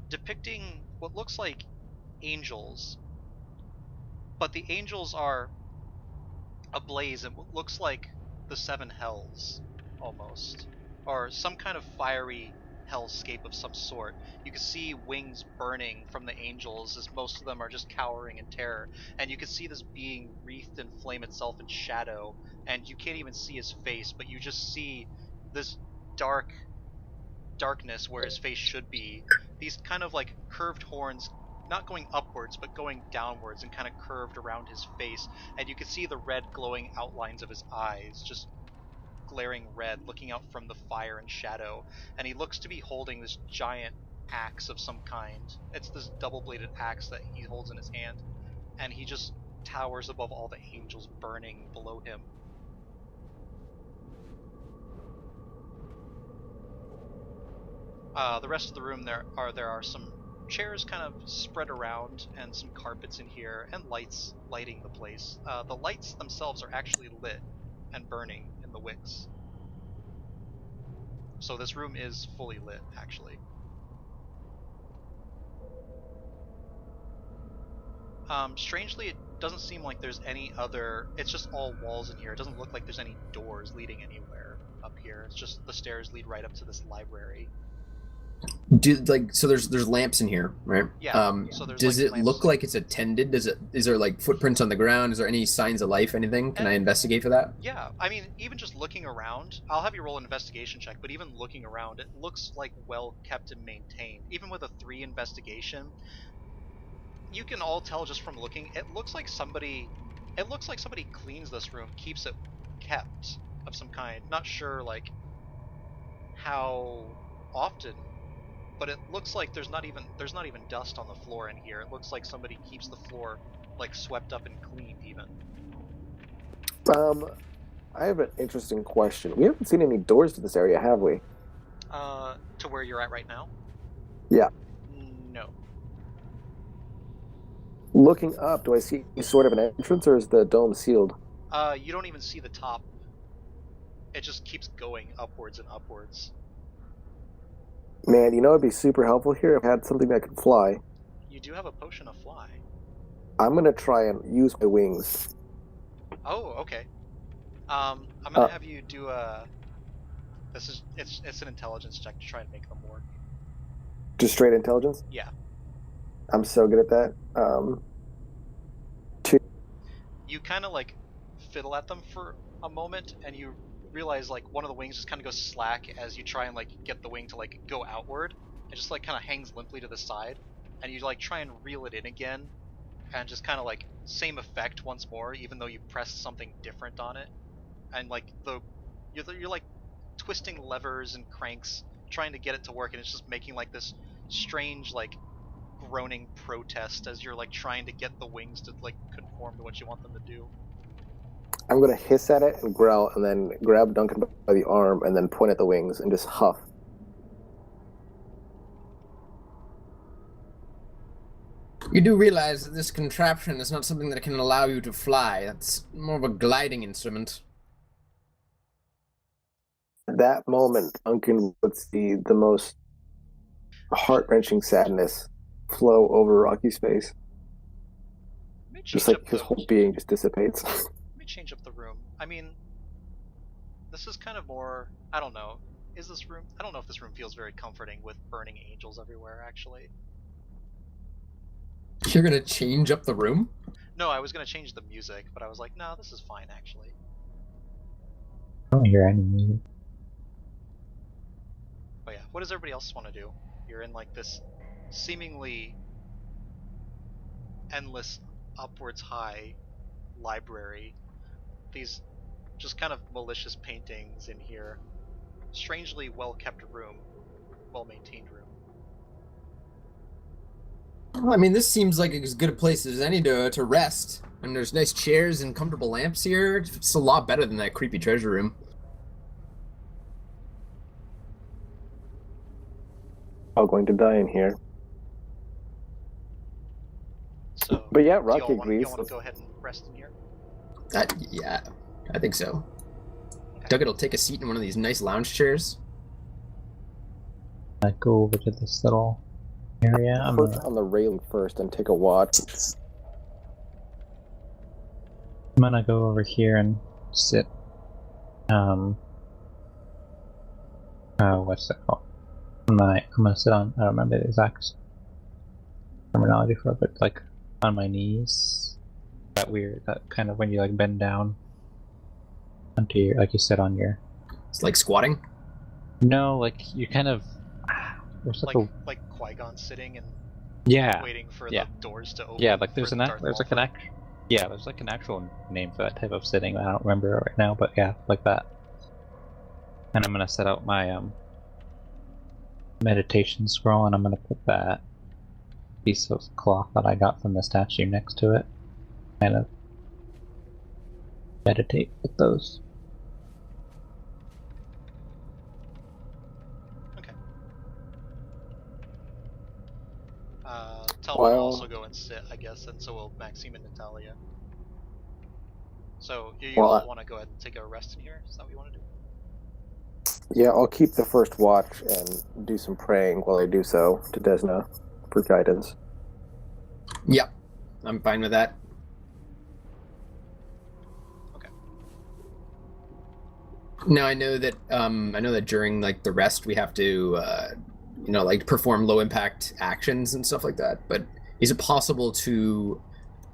depicting what looks like angels, but the angels are ablaze in what looks like the seven hells, almost, or some kind of fiery hellscape of some sort. You can see wings burning from the angels as most of them are just cowering in terror, and you can see this being wreathed in flame itself in shadow, and you can't even see his face, but you just see this darkness where his face should be. These kind of like curved horns, not going upwards but going downwards and kind of curved around his face, and you can see the red glowing outlines of his eyes, just glaring red, looking out from the fire and shadow. And he looks to be holding this giant axe of some kind. It's this double-bladed axe that he holds in his hand, and he just towers above all the angels burning below him. The rest of the room, there are some chairs kind of spread around and some carpets in here and lights lighting the place. The lights themselves are actually lit and burning in the wicks. So this room is fully lit, actually. Strangely, it doesn't seem like there's any other. It's just all walls in here. It doesn't look like there's any doors leading anywhere up here. It's just the stairs lead right up to this library. So there's lamps in here, right? Yeah. So there's does like it lamps. look like it's attended? Is there like footprints on the ground? Is there any signs of life? Anything? Can I investigate for that? Yeah, I mean, even just looking around, I'll have you roll an investigation check, but even looking around, it looks like well kept and maintained. Even with a 3 investigation, you can all tell just from looking, it looks like somebody cleans this room, keeps it kept of some kind. Not sure like how often, but it looks like there's not even dust on the floor in here. It looks like somebody keeps the floor like swept up and cleaned even. I have an interesting question. We haven't seen any doors to this area, have we? To where you're at right now? Yeah. No. Looking up, do I see sort of an entrance, or is the dome sealed? You don't even see the top. It just keeps going upwards and upwards. Man, you know it'd be super helpful here if I had something that could fly. You do have a potion of fly. I'm gonna try and use my wings. Oh, okay. I'm gonna have you do a. It's an intelligence check to try and make them work. Just straight intelligence? Yeah. I'm so good at that. 2. You kind of like fiddle at them for a moment, and you realize like one of the wings just kind of goes slack as you try and like get the wing to like go outward. It just like kind of hangs limply to the side, and you like try and reel it in again, and just kind of like same effect once more, even though you pressed something different on it, and like you're like twisting levers and cranks trying to get it to work, and it's just making like this strange like groaning protest as you're like trying to get the wings to like conform to what you want them to do. I'm gonna hiss at it and growl, and then grab Duncan by the arm, and then point at the wings and just huff. You do realize that this contraption is not something that can allow you to fly. That's more of a gliding instrument. At that moment, Duncan would see the most heart-wrenching sadness flow over Rocky's face. Just like his whole being just dissipates. Let me change up the room. I mean, this is kind of more, I don't know. is this room? I don't know if this room feels very comforting with burning angels everywhere, actually. You're gonna change up the room? No, I was gonna change the music, but I was like, no, this is fine, actually. I don't hear any music. But yeah, what does everybody else want to do? You're in like this seemingly endless, upwards high library. These just kind of malicious paintings in here. Strangely well kept room, well maintained room. Well, I mean, this seems like as good a place as any to rest. And there's nice chairs and comfortable lamps here. It's a lot better than that creepy treasure room. All going to die in here. So, But yeah, do Rocky y'all agrees. want to go ahead and rest in here? Yeah, I think so. Doug will take a seat in one of these nice lounge chairs. I go over to this little area. I'm Perch on the railing first and take a watch. gonna go over here and sit. What's it called? I'm gonna sit on. I don't remember the exact terminology for it, but like on my knees. That weird. That kind of when you like bend down onto your, like you sit on your. It's like squatting. No, like you kind of. There's like, Like Qui-Gon sitting and yeah, waiting for yeah. the doors to open. Yeah, like there's for there's Darth like an Maul. there's like an actual name for that type of sitting. I don't remember it right now, but yeah, like that. And I'm gonna set out my meditation scroll, and I'm gonna put that piece of cloth that I got from the statue next to it. Kind of meditate with those. Okay. Telwyn will Well- also go and sit, I guess, and so will Maxime and Natalia. So you Well, all want to go ahead and take a rest in here? Is that what you want to do? Yeah, I'll keep the first watch and do some praying while I do so to Desna for guidance. Yep, I'm fine with that. Okay. Now I know that during like the rest we have to like perform low impact actions and stuff like that. But is it possible to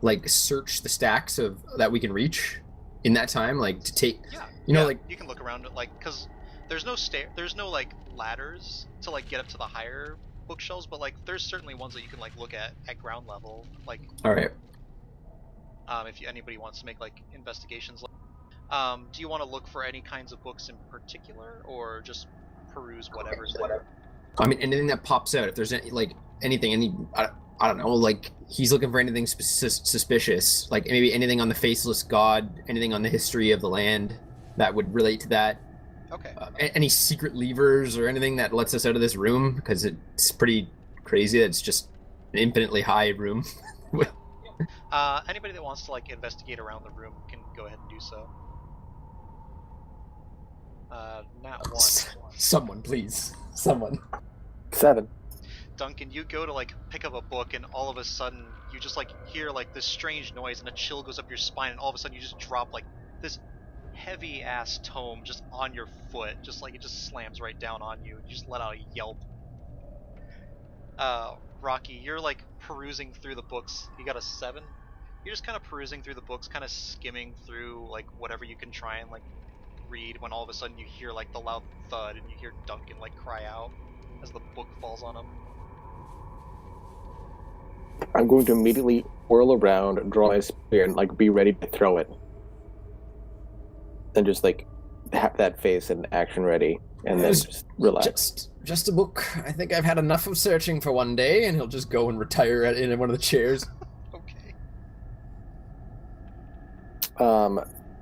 like search the stacks of that we can reach in that time, like to take Yeah. like you can look around it, like, because there's no like ladders to like get up to the higher bookshelves, but like there's certainly ones that you can like look at ground level, like all right. if anybody wants to make like investigations. Do you want to look for any kinds of books in particular, or just peruse whatever's there? I mean, anything that pops out. If there's anything, I don't know, like he's looking for anything suspicious, like maybe anything on the faceless god, anything on the history of the land that would relate to that. Okay. Any secret levers or anything that lets us out of this room, because it's pretty crazy that it's just an infinitely high room. Anybody that wants to like investigate around the room can go ahead and do so. Not one. Someone, please. Someone. 7. Duncan, you go to like pick up a book, and all of a sudden you just like hear like this strange noise, and a chill goes up your spine, and all of a sudden you just drop like this heavy ass tome just on your foot, just like it just slams right down on you. You just let out a yelp. Rocky, you're like perusing through the books. You got a 7. You're just kind of perusing through the books, kind of skimming through like whatever you can try and like read, when all of a sudden you hear like the loud thud, and you hear Duncan like cry out as the book falls on him. I'm going to immediately whirl around, draw my spear, and like be ready to throw it. And just like have that face and action ready, and then just relax. Just a book. I think I've had enough of searching for one day, and he'll just go and retire in one of the chairs. Okay.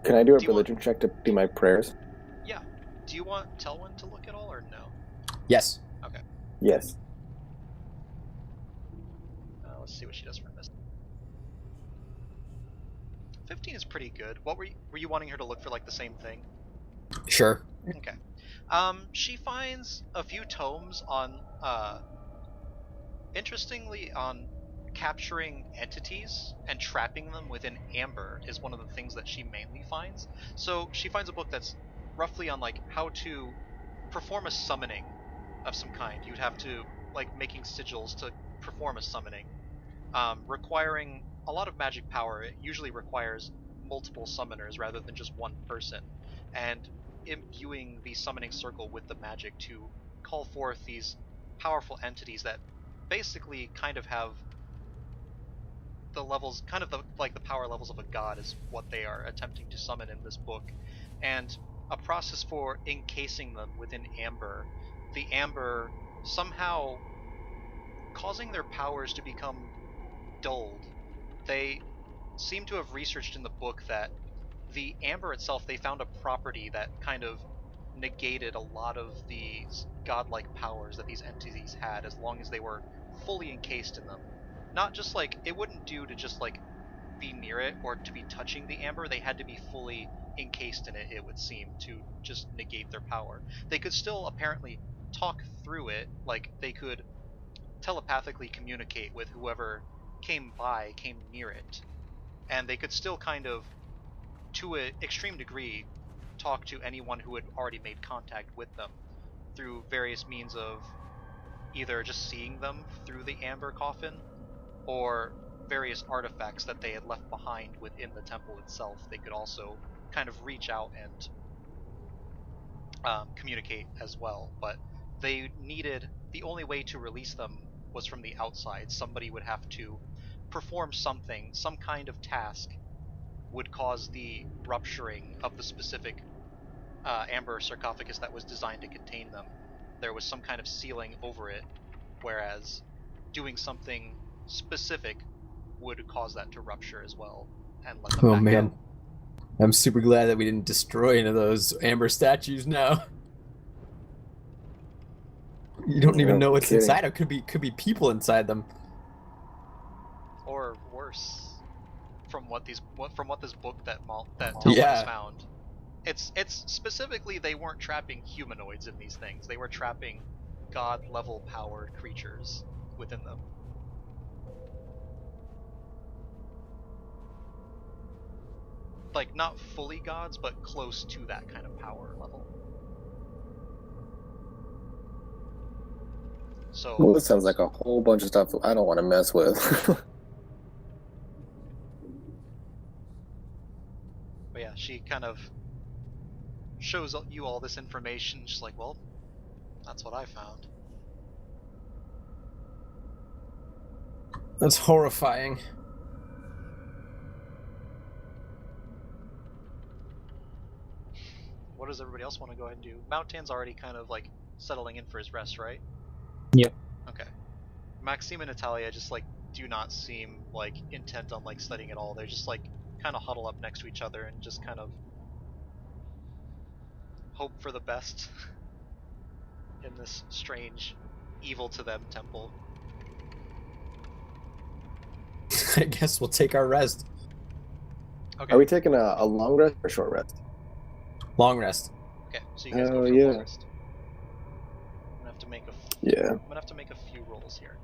Can I do a Do you religion check to do my prayers? Yeah. Do you want Telwyn to look at all, or no? Yes. Yes. Let's see what she does for this. 15 is pretty good. What were you wanting her to look for, like the same thing? Sure. Okay. She finds a few tomes on, interestingly, on capturing entities and trapping them within amber is one of the things that she mainly finds. So she finds a book that's roughly on like how to perform a summoning of some kind. You'd have to, like, making sigils to perform a summoning, requiring a lot of magic power. It usually requires multiple summoners rather than just one person, and imbuing the summoning circle with the magic to call forth these powerful entities that basically kind of have the levels, kind of the power levels of a god is what they are attempting to summon in this book, and a process for encasing them within amber. The amber somehow causing their powers to become dulled. They seem to have researched in the book that the amber itself, they found a property that kind of negated a lot of these godlike powers that these entities had as long as they were fully encased in them. Not just like, it wouldn't do to just like be near it or to be touching the amber, they had to be fully encased in it, it would seem, to just negate their power. They could still apparently talk through it, like they could telepathically communicate with whoever came near it, and they could still kind of, to an extreme degree, talk to anyone who had already made contact with them through various means of either just seeing them through the amber coffin or various artifacts that they had left behind within the temple itself. They could also kind of reach out and communicate as well, but they needed, the only way to release them was from the outside. Somebody would have to perform something, some kind of task would cause the rupturing of the specific amber sarcophagus that was designed to contain them. There was some kind of sealing over it, whereas doing something specific would cause that to rupture as well and let them Oh back man, out. I'm super glad that we didn't destroy any of those amber statues now. You don't even know what's kidding. inside. It could be people inside them. Or worse, from what this book that Telma has Yeah. found. It's specifically, they weren't trapping humanoids in these things. They were trapping god level powered creatures within them. Like, not fully gods, but close to that kind of power level. So Well, this sounds like a whole bunch of stuff I don't want to mess with. but yeah, she kind of shows you all this information. She's like, well, that's what I found. That's horrifying. What does everybody else want to go ahead and do? Mountain's already kind of like settling in for his rest, right? Yep. Okay. Maxime and Natalia just like do not seem like intent on like studying at all. They're just like kind of huddle up next to each other and just kind of hope for the best in this strange, evil to them temple. I guess we'll take our rest. Okay. Are we taking a long rest or a short rest? Long rest. Okay. So you guys go Oh, for a yeah. long rest. I'm gonna have to make a few rolls here.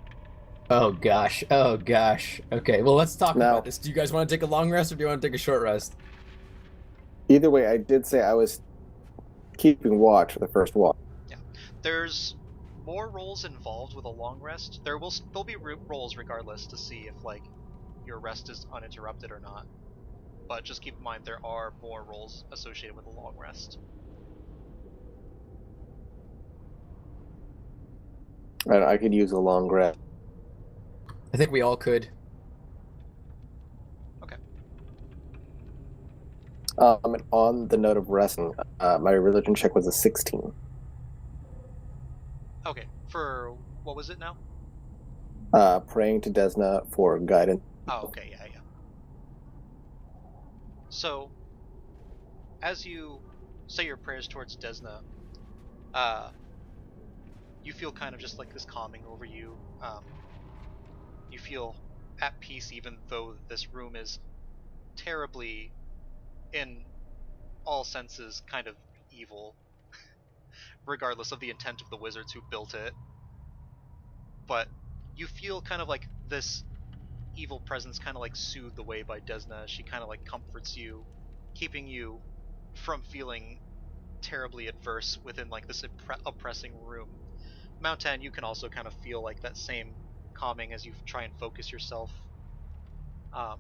Oh gosh. Oh gosh. Okay. Well, let's talk Now- about this. Do you guys want to take a long rest or do you want to take a short rest? Either way, I did say I was keeping watch for the first walk. There's more rolls involved with a long rest. There'll be rolls regardless to see if like your rest is uninterrupted or not. But just keep in mind there are more rolls associated with a long rest. And I could use a long rest. I think we all could. And on the note of resting, my religion check was a 16. Okay, for what was it now? Praying to Desna for guidance. Oh, okay, yeah. So, as you say your prayers towards Desna, you feel kind of just like this calming over you. You feel at peace even though this room is terribly, in all senses, kind of evil, regardless of the intent of the wizards who built it. But you feel kind of like this evil presence kind of like soothed away by Desna. She kind of like comforts you, keeping you from feeling terribly adverse within like this oppressing room. Mountain, you can also kind of feel like that same calming as you try and focus yourself. Um,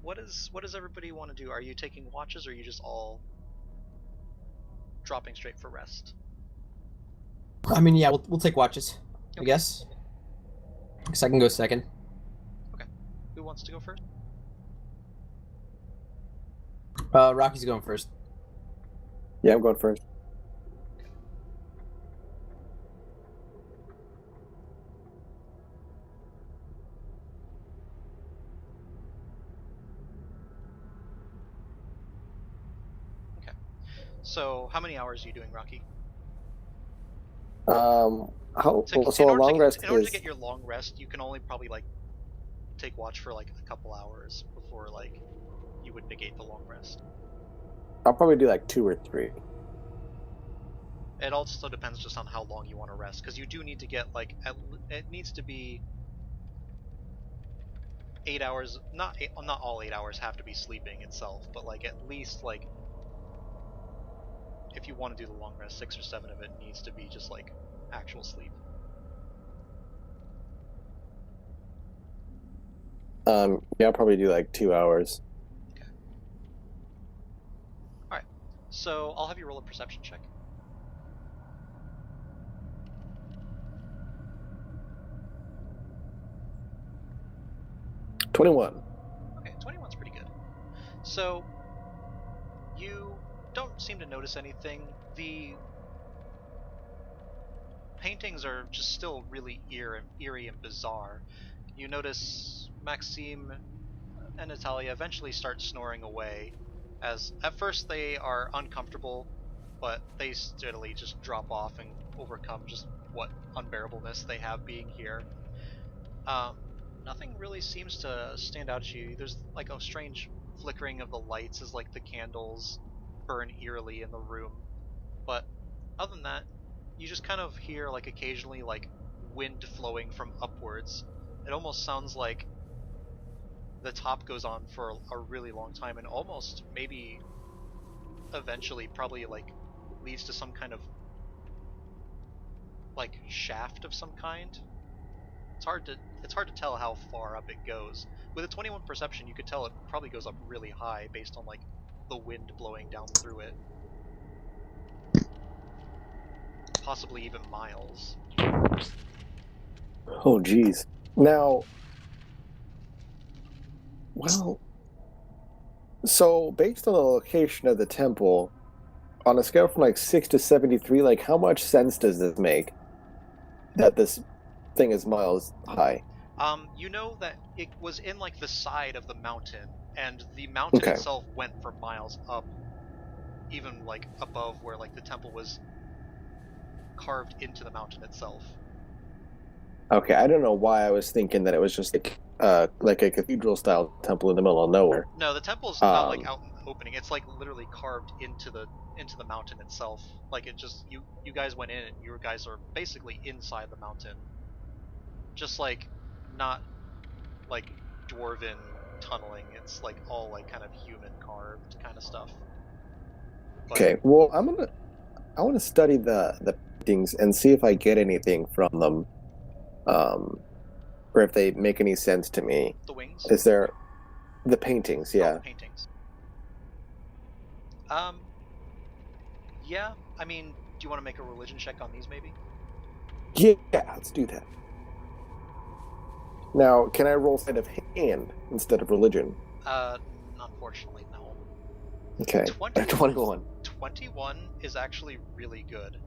what does everybody want to do? Are you taking watches, or are you just all dropping straight for rest? I mean, yeah, we'll take watches. I Okay. guess. Guess I can go second. Okay. Who wants to go first? Rocky's going first. Yeah, I'm going first. Okay. So, how many hours are you doing, Rocky? How To, so? A long rest in order to is get your long rest, you can only probably like take watch for like a couple hours before like you would negate the long rest. I'll probably do like 2 or 3. It also depends just on how long you want to rest, because you do need to get like it needs to be 8 hours. Not all 8 hours have to be sleeping itself, but like at least like if you want to do the long rest, 6 or 7 of it needs to be just like actual sleep. Yeah, I'll probably do like 2 hours. Okay. All right. So I'll have you roll a perception check. 21. Okay, 21's pretty good. So you don't seem to notice anything. The paintings are just still really eerie and bizarre. You notice Maxime and Natalia eventually start snoring away, as at first they are uncomfortable, but they steadily just drop off and overcome just what unbearableness they have being here. Um, Nothing really seems to stand out to you. There's like a strange flickering of the lights as like the candles burn eerily in the room, but other than that, you just kind of hear like occasionally like wind flowing from upwards. It almost sounds like the top goes on for a really long time, and almost maybe eventually probably like leads to some kind of like shaft of some kind. It's hard to tell how far up it goes. With a 21 perception, you could tell it probably goes up really high based on like the wind blowing down through it. Possibly even miles. Oh, geez. Now, well, so based on the location of the temple, on a scale from like 6 to 73, like how much sense does this make that this thing is miles high? You know that it was in like the side of the mountain, and the mountain Okay. itself went for miles up, even like above where like the temple was carved into the mountain itself. Okay, I don't know why I was thinking that it was just like a cathedral style temple in the middle of nowhere. No, the temple's not like out in the opening. It's like literally carved into the mountain itself. Like it just you guys went in and you guys are basically inside the mountain. Just like not like dwarven tunneling. It's like all like kind of human carved kind of stuff. But Okay, well, I want to study the paintings and see if I get anything from them, or if they make any sense to me. the wings? Is there the paintings? Yeah. Oh, paintings. Yeah. I mean, do you want to make a religion check on these, maybe? Yeah, let's do that. Now, can I roll sleight of hand instead of religion? Unfortunately, no. Okay. 21. 21 is actually really good.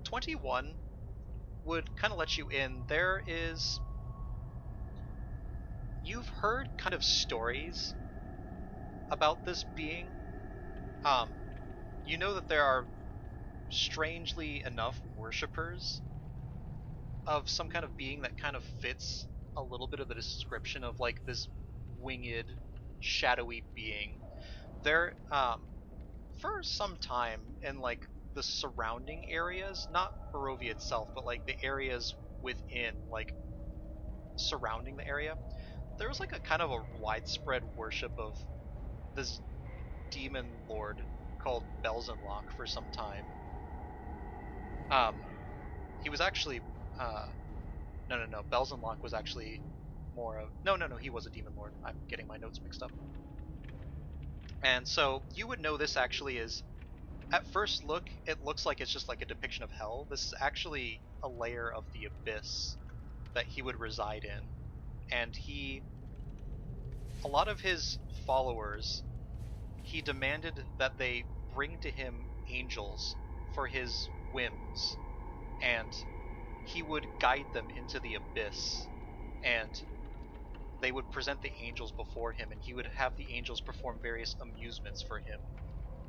21 would kind of let you in. You've heard kind of stories about this being. You know that there are, strangely enough, worshippers of some kind of being that kind of fits a little bit of the description of like this winged, shadowy being. There, for some time in like the surrounding areas, not Barovia itself, but like the areas within, like surrounding the area, there was like a kind of a widespread worship of this demon lord called Belzenlock for some time. He was actually no. Belzenlock was actually more of no. He was a demon lord. I'm getting my notes mixed up. And so you would know this actually is, at first look, it looks like it's just like a depiction of hell. This is actually a layer of the abyss that he would reside in. And a lot of his followers, he demanded that they bring to him angels for his whims, and he would guide them into the abyss, and they would present the angels before him, and he would have the angels perform various amusements for him.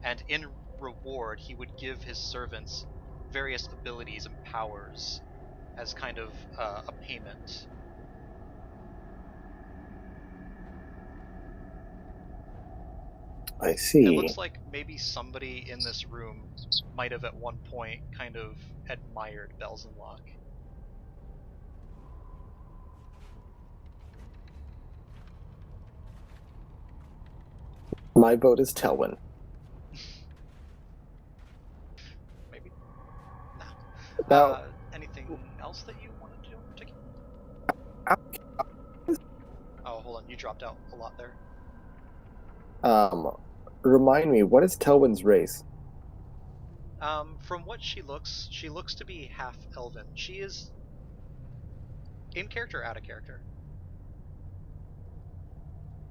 And in reward, he would give his servants various abilities and powers as kind of a payment. I see. It looks like maybe somebody in this room might have at one point kind of admired Belzenlock. My vote is Telwyn. Maybe. Nah. Now, Anything else that you wanted to do in particular? Oh, hold on. You dropped out a lot there. Remind me, what is Telwyn's race? From what she looks to be half elven. She is in character, out of character.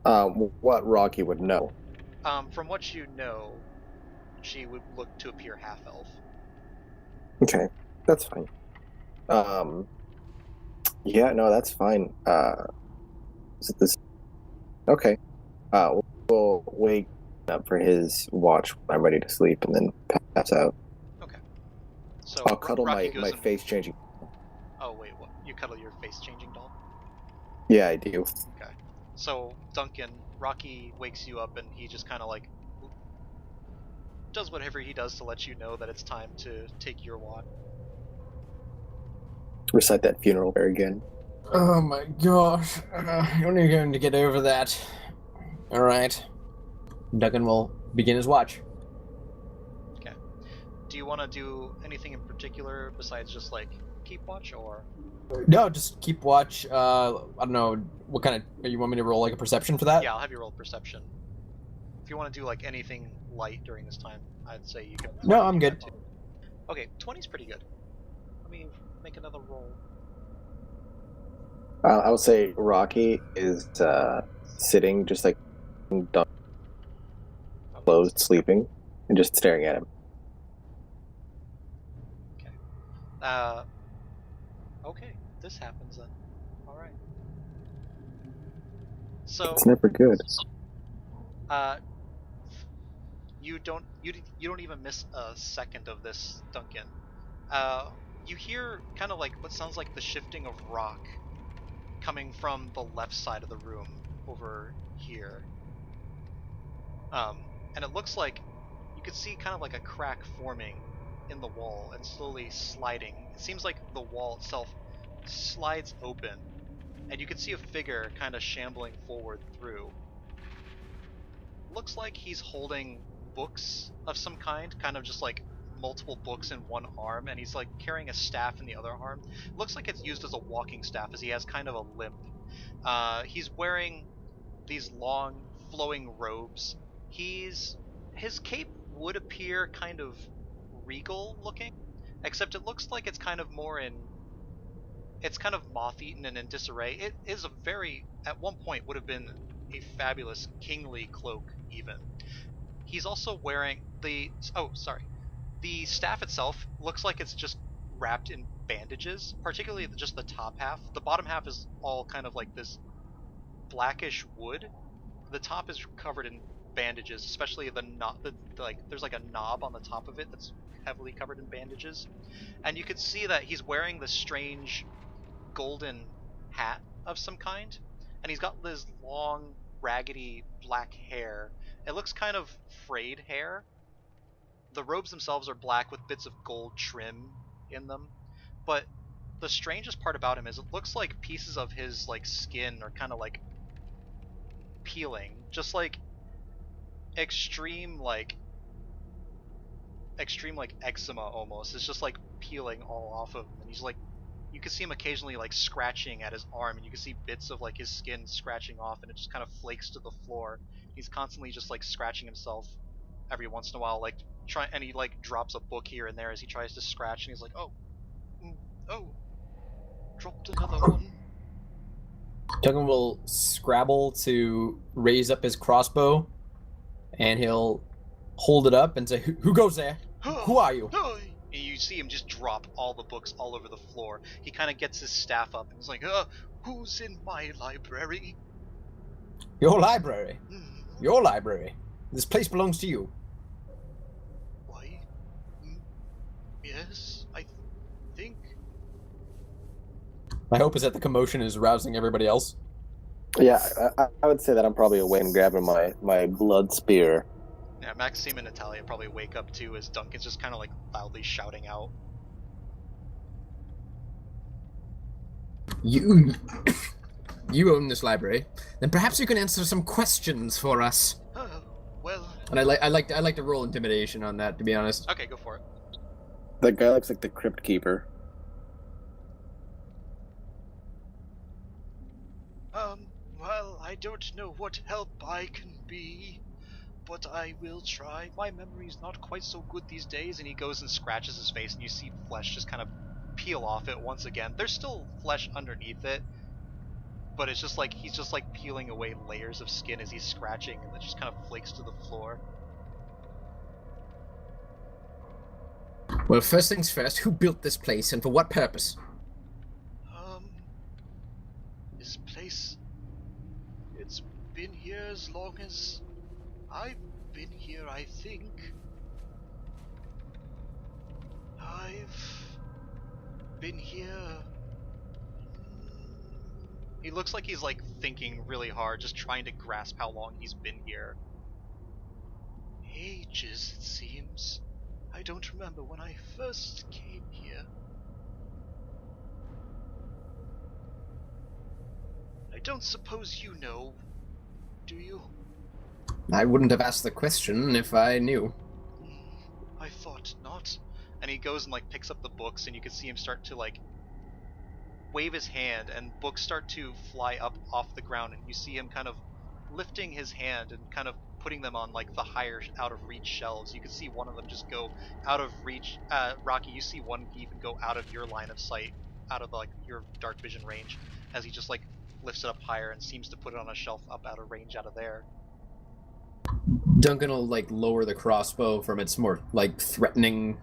What Rocky would know. From what you know, she would look to appear half elf. Okay, that's fine. Yeah, no, that's fine. Is it this? Okay. We'll wake up for his watch when I'm ready to sleep, and then pass out. Okay. So I'll cuddle Rocky my goes and... face changing. Oh wait, what? You cuddle your face changing doll? Yeah, I do. Okay. So Duncan, Rocky wakes you up and he just kind of like does whatever he does to let you know that it's time to take your walk. Recite that funeral prayer again. Oh my gosh. When are you going to get over that? Alright. Duncan will begin his watch. Okay. Do you want to do anything in particular besides just like keep watch, or? No, just keep watch. I don't know, what kind of... You want me to roll like a perception for that? Yeah, I'll have you roll perception. If you want to do like anything light during this time, I'd say you can. No, I'm good. Okay, 20's pretty good. Let me make another roll. I would say Rocky is sitting just like closed, sleeping, and just staring at him. Okay, this happens then. All right. So It's never good. you don't even miss a second of this, Duncan. You hear kind of like what sounds like the shifting of rock coming from the left side of the room over here. And it looks like you could see kind of like a crack forming in the wall and slowly sliding. It seems like the wall itself slides open, and you can see a figure kind of shambling forward through. Looks like he's holding books of some kind of just like multiple books in one arm, and he's like carrying a staff in the other arm. Looks like it's used as a walking staff, as he has kind of a limp. He's wearing these long flowing robes. His cape would appear kind of regal looking, except it looks like it's kind of moth-eaten and in disarray. It is a very, at one point, would have been a fabulous kingly cloak even. He's also wearing the staff itself looks like it's just wrapped in bandages, particularly just the top half. The bottom half is all kind of like this blackish wood. The top is covered in bandages, especially there's like a knob on the top of it that's heavily covered in bandages. And you could see that he's wearing this strange golden hat of some kind, and he's got this long, raggedy black hair. It looks kind of frayed hair. The robes themselves are black with bits of gold trim in them, but the strangest part about him is it looks like pieces of his like skin are kind of like peeling, just like extreme like eczema almost. It's just like peeling all off of him, and he's like, you can see him occasionally like scratching at his arm, and you can see bits of like his skin scratching off, and it just kind of flakes to the floor. He's constantly just like scratching himself every once in a while, like and he like drops a book here and there as he tries to scratch, and he's like, oh, dropped another one. Duncan will scrabble to raise up his crossbow, and he'll hold it up and say, "Who goes there? Who are you?" And you see him just drop all the books all over the floor. He kind of gets his staff up and he's like, who's in my library? Your library. Your library. This place belongs to you. Why? Yes, I think. My hope is that the commotion is rousing everybody else. Yeah, I would say that I'm probably away and grabbing my blood spear. Yeah, Maxime and Natalia probably wake up too as Duncan's just kind of like loudly shouting out. You own this library. Then perhaps you can answer some questions for us. Well. And I like to roll intimidation on that, to be honest. Okay, go for it. That guy looks like the crypt keeper. Well, I don't know what help I can be, but I will try. My memory's not quite so good these days. And he goes and scratches his face, and you see flesh just kind of peel off it once again. There's still flesh underneath it, but it's just like he's just like peeling away layers of skin as he's scratching, and it just kind of flakes to the floor. Well, first things first, who built this place and for what purpose? This place, it's been here as long as I've been here, I think. I've been here. He looks like he's like thinking really hard, just trying to grasp how long he's been here. Ages, it seems. I don't remember when I first came here. I don't suppose you know, do you? I wouldn't have asked the question if I knew. I thought not. And he goes and like picks up the books, and you can see him start to like wave his hand, and books start to fly up off the ground, and you see him kind of lifting his hand and kind of putting them on like the higher out of reach shelves. You can see one of them just go out of reach. Rocky, you see one even go out of your line of sight, out of like your dark vision range, as he just like lifts it up higher and seems to put it on a shelf up out of range out of there. Duncan will like lower the crossbow from its more like threatening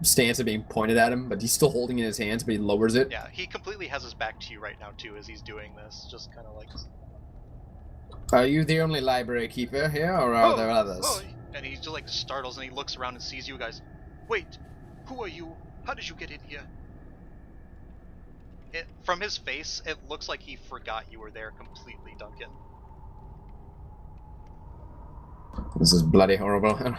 stance of being pointed at him, but he's still holding it in his hands, but he lowers it. Yeah, he completely has his back to you right now too as he's doing this, just kind of like... Are you the only library keeper here, or are there others? And he just like startles and he looks around and sees you guys. Wait, who are you? How did you get in here? From his face, it looks like he forgot you were there completely, Duncan. This is bloody horrible.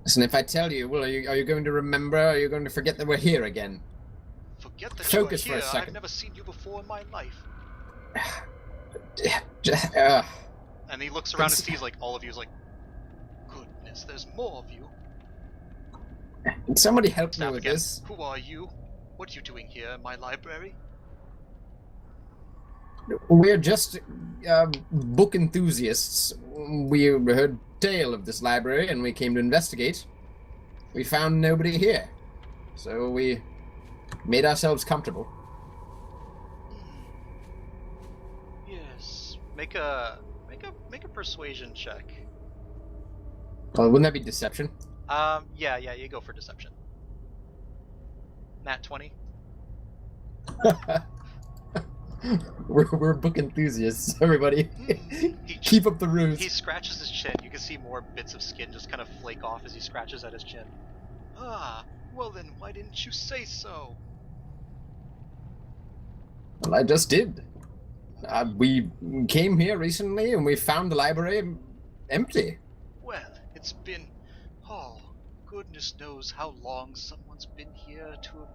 Listen, if I tell you, well, are you going to remember? Are you going to forget that we're here again? Forget that Focus you are for a here. second. I've never seen you before in my life. And he looks around and sees like all of you. Is like, goodness, there's more of you. Can somebody help me Snap with again. this? Who are you? What are you doing here in my library? We're just book enthusiasts. We heard tale of this library and we came to investigate. We found nobody here, so we made ourselves comfortable. Yes. Make a persuasion check. Well, wouldn't that be deception? Yeah, you go for deception. Nat 20. We're book enthusiasts, everybody. Keep up the ruse. He scratches his chin. You can see more bits of skin just kind of flake off as he scratches at his chin. Ah, well then, why didn't you say so? Well, I just did. We came here recently and we found the library empty. Well, it's been... oh, goodness knows how long someone's been here to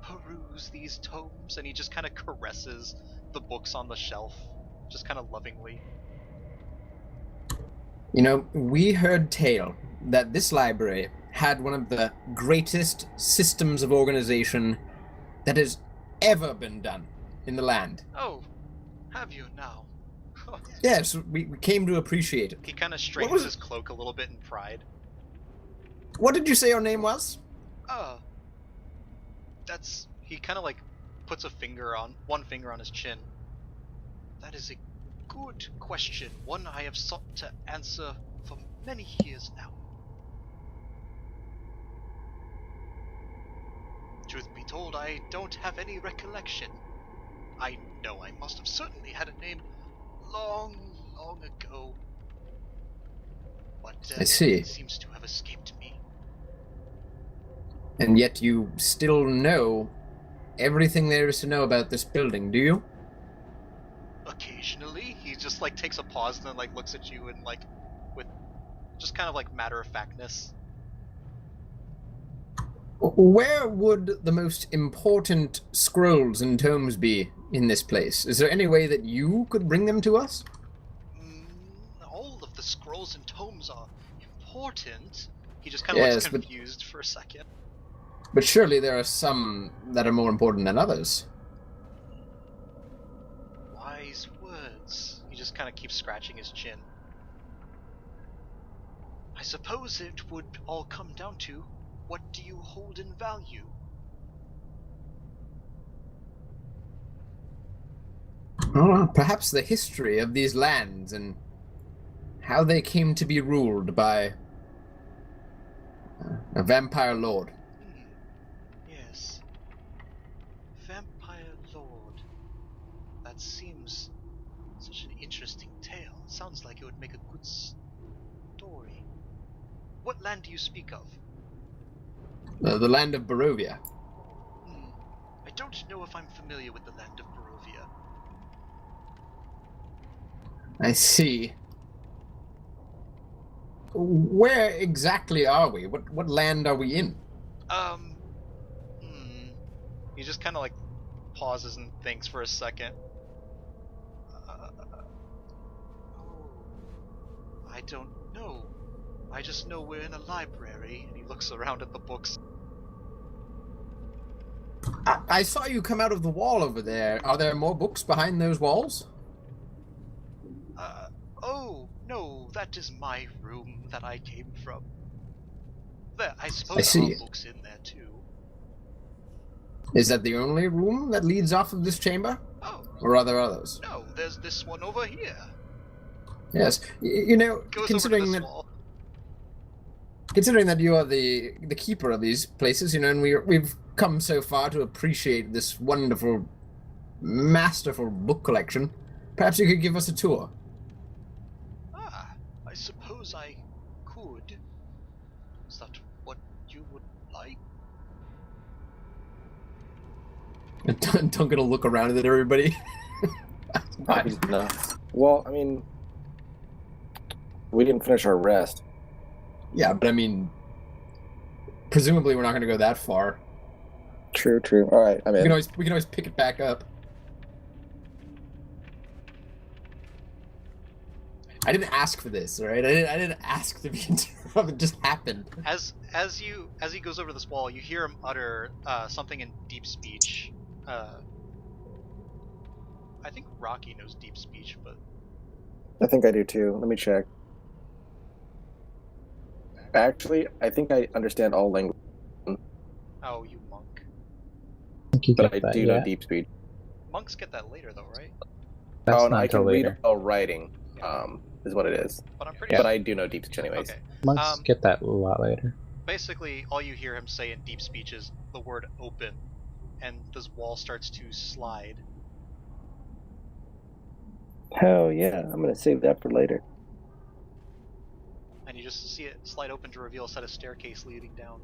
peruse these tomes, and he just kind of caresses the books on the shelf, just kind of lovingly. You know, we heard tale that this library had one of the greatest systems of organization that has ever been done in the land. Oh, have you now? Yes, we came to appreciate it. He kind of What straightens was his cloak a little bit in pride. What did you say your name was? That's... He kind of like puts one finger on his chin. That is a good question, one I have sought to answer for many years now. Truth be told, I don't have any recollection. I know I must have certainly had a name long, long ago. But I see. it seems to have escaped me. And yet you still know everything there is to know about this building, do you? Occasionally, he just like takes a pause and then like looks at you and like with just kind of like matter-of-factness. Where would the most important scrolls and tomes be in this place? Is there any way that you could bring them to us? All of the scrolls and tomes are important. He just kind of looks confused for a second. But surely there are some that are more important than others. Wise words. He just kind of keeps scratching his chin. I suppose it would all come down to, what do you hold in value? Oh, perhaps the history of these lands and how they came to be ruled by a vampire lord. Yes. Vampire lord. That seems such an interesting tale. Sounds like it would make a good story. What land do you speak of? The land of Barovia. I don't know if I'm familiar with the land of Barovia. I see. Where exactly are we? What land are we in? He just kind of like pauses and thinks for a second. I don't know. I just know we're in a library, and he looks around at the books. I saw you come out of the wall over there. Are there more books behind those walls? Oh, no, that is my room that I came from. There, I suppose there are books in there too. Is that the only room that leads off of this chamber? Oh. Or are there others? No, there's this one over here. Yes. You know, considering that you are the keeper of these places, you know, and we've come so far to appreciate this wonderful, masterful book collection, perhaps you could give us a tour. I suppose I could. Is that what you would like? And Duncan will look around at everybody. No. Well, I mean, we didn't finish our rest. Yeah, but I mean, presumably we're not going to go that far. True. All right, I mean, we can always pick it back up. I didn't ask for this, all right? I didn't ask to be interrupted. It just happened. As he goes over this wall, you hear him utter something in deep speech. I think Rocky knows deep speech, but I think I do too. Let me check. Actually, I think I understand all language. Oh, you monk. But I do know deep speech. Monks get that later, though, right? That's and I can later. read all writing. Is what it is. But I'm pretty. But I do know deep speech anyways. Okay. Monks get that a lot later. Basically, all you hear him say in deep speech is the word "open," and this wall starts to slide. Hell yeah! I'm gonna save that for later. And you just see it slide open to reveal a set of staircase leading down.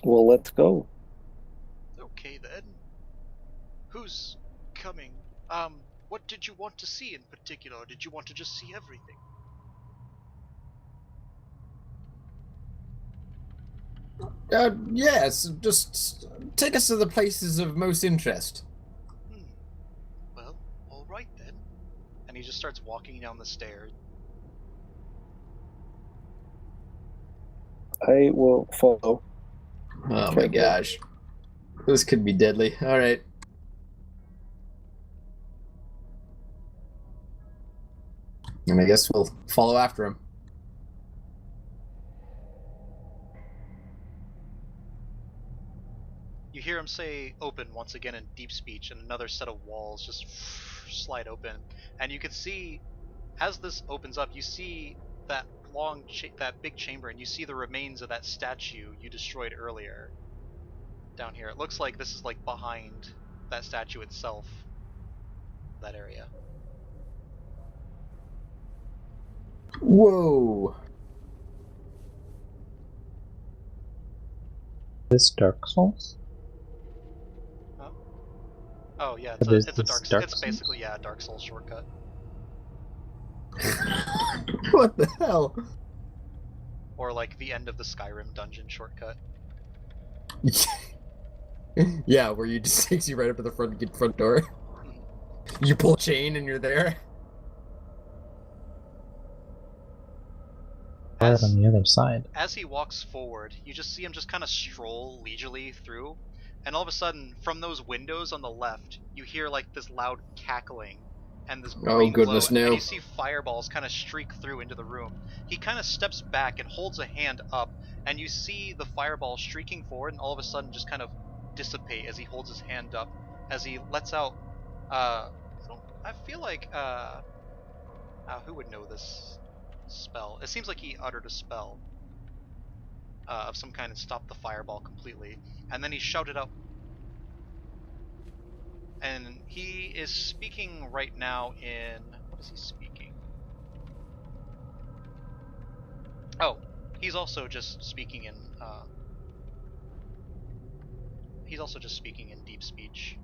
Well, let's go. Okay then. Who's coming? What did you want to see in particular, or did you want to just see everything? Yes, just take us to the places of most interest. starts walking down the stairs. I will follow. Oh my gosh. This could be deadly. Alright. And I guess we'll follow after him. You hear him say open once again in deep speech, and another set of walls just slide open. And you can see, as this opens up, you see that that big chamber, and you see the remains of that statue you destroyed earlier down here. It looks like this is like behind that statue itself, that area. Whoa. This Dark Souls? Oh yeah, It is it's a this dark. Dark It's Souls? basically, yeah, a Dark Souls shortcut. What the hell? Or like the end of the Skyrim dungeon shortcut. Yeah, where you just takes you right up to the front door. You pull chain and you're there. Right on the other side. As he walks forward, you just see him just kind of stroll leisurely through, and all of a sudden, from those windows on the left, you hear like this loud cackling and this Oh, green goodness, glow, no. and you see fireballs kind of streak through into the room. He kind of steps back and holds a hand up, and you see the fireball streaking forward, and all of a sudden just kind of dissipate as he holds his hand up, as he lets out. I feel like who would know this spell? It seems like he uttered a spell of some kind and stopped the fireball completely, and then he shouted out. And he is speaking right now in... What is he speaking? Oh, he's also just speaking in... He's also just speaking in deep speech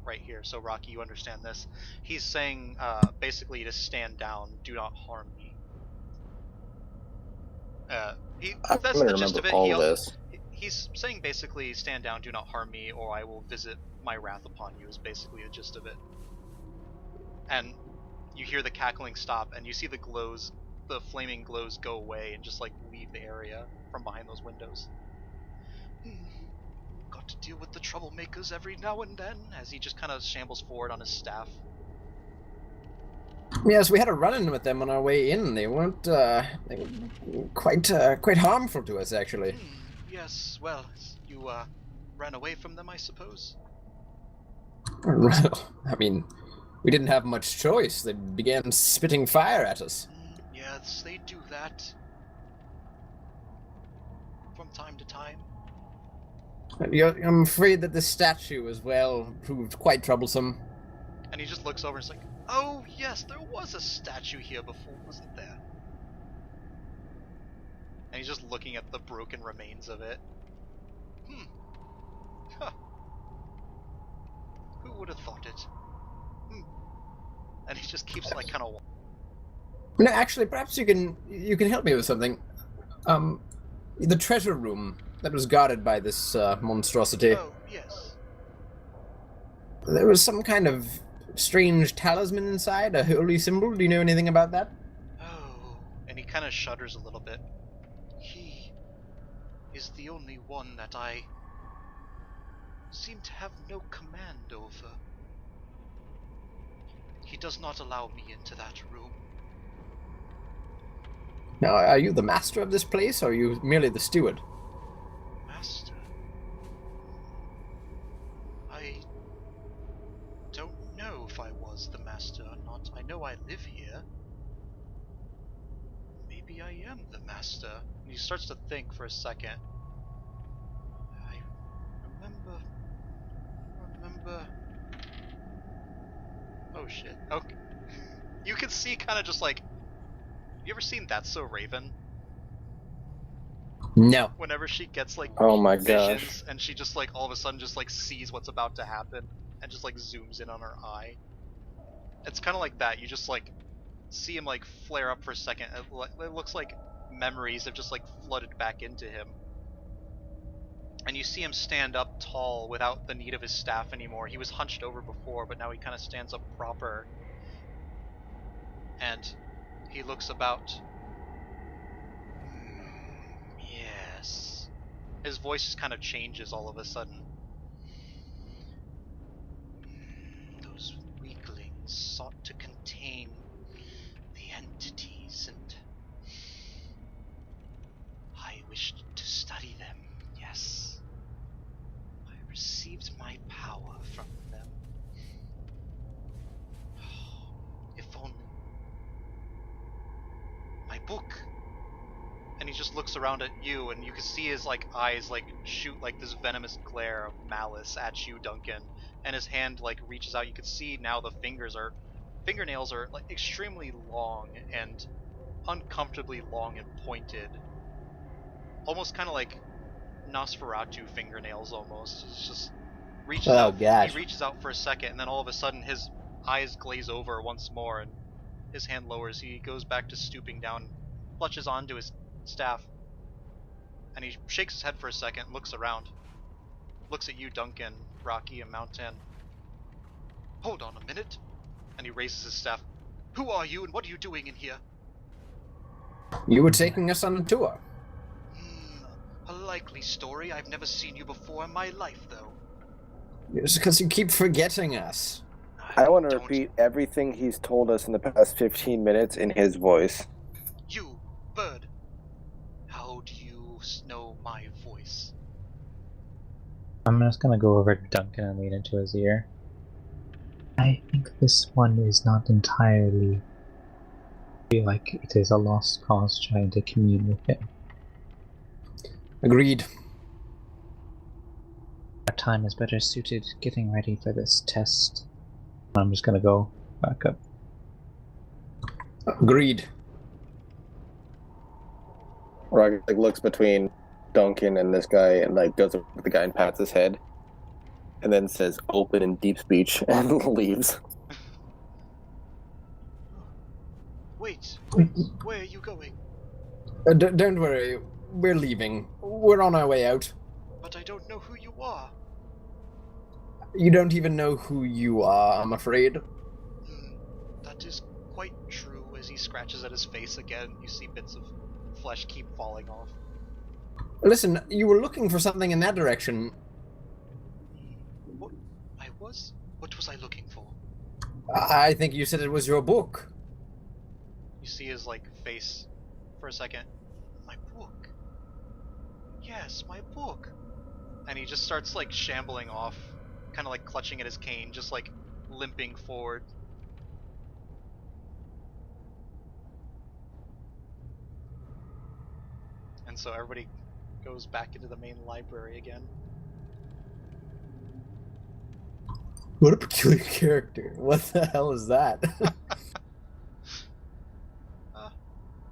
right here. So Rocky, you understand this. He's saying basically to stand down, do not harm me. I'm That's gonna the gist remember of it. all this. He's saying basically stand down, do not harm me, or I will visit my wrath upon you, is basically the gist of it. And you hear the cackling stop, and you see the glows, the flaming glows go away and just like leave the area from behind those windows. Got to deal with the troublemakers every now and then, as he just kind of shambles forward on his staff. Yes, we had a run-in with them on our way in. They weren't they were quite harmful to us, actually. Yes, well, you ran away from them, I suppose? Well, I mean, we didn't have much choice. They began spitting fire at us. Yes, they do that. From time to time. I'm afraid that this statue as well proved quite troublesome. And he just looks over and is like, oh yes, there was a statue here before, wasn't there? And he's just looking at the broken remains of it. Huh. Who would have thought it? And he just keeps like kind of... No, actually, perhaps you can help me with something. The treasure room that was guarded by this monstrosity. Oh, yes. There was some kind of strange talisman inside, a holy symbol. Do you know anything about that? Oh, and he kind of shudders a little bit. He is the only one that I seem to have no command over. He does not allow me into that room. Now, are you the master of this place, or are you merely the steward? Master? I don't know if I was the master or not. I know I live here. Maybe I am the master. And he starts to think for a second. I remember... Oh shit. Okay. You can see kind of just like... You ever seen That's So Raven? No. Whenever she gets like Oh my visions gosh. and she just like all of a sudden just like sees what's about to happen and just like zooms in on her eye. It's kind of like that. You just like see him like flare up for a second. It looks like memories have just like flooded back into him. And you see him stand up tall without the need of his staff anymore. He was hunched over before, but now he kind of stands up proper. And he looks about. Yes. His voice just kind of changes all of a sudden. Those weaklings sought to contain the entities, and I wished to study them, yes. I received my power from them. If only. My book! And he just looks around at you, and you can see his eyes shoot this venomous glare of malice at you, Duncan. And his hand reaches out. You can see now the fingernails are extremely long and uncomfortably long and pointed, almost kind of like Nosferatu fingernails. Almost, he just reaches Oh, out. gosh. He reaches out for a second, and then all of a sudden his eyes glaze over once more, and his hand lowers. He goes back to stooping down, clutches onto his staff, and he shakes his head for a second, looks around, looks at you, Duncan, Rocky, and Mountain. Hold on a minute. And he raises his staff. Who are you, and what are you doing in here? You were taking us on a tour. A likely story. I've never seen you before in my life, though. It's because you keep forgetting us. I want to don't- repeat everything he's told us in the past 15 minutes in his voice. You, bird. How do you know my voice? I'm just gonna go over to Duncan and lean into his ear. I think this one is not entirely. I feel like it is a lost cause trying to commune with him. Agreed. Our time is better suited getting ready for this test. I'm just gonna go back up. Agreed. Rock looks between Duncan and this guy and goes up to the guy and pats his head, and then says "open" in deep speech and leaves. Wait, where are you going? Don't worry. We're leaving. We're on our way out. But I don't know who you are. You don't even know who you are, I'm afraid. That is quite true. As he scratches at his face again, you see bits of flesh keep falling off. Listen, you were looking for something in that direction. What? I was? What was I looking for? I think you said it was your book. You see his face for a second. My book. Yes, my book. And he just starts shambling off, kind of clutching at his cane, just limping forward. And so everybody goes back into the main library again. What a peculiar character. What the hell is that?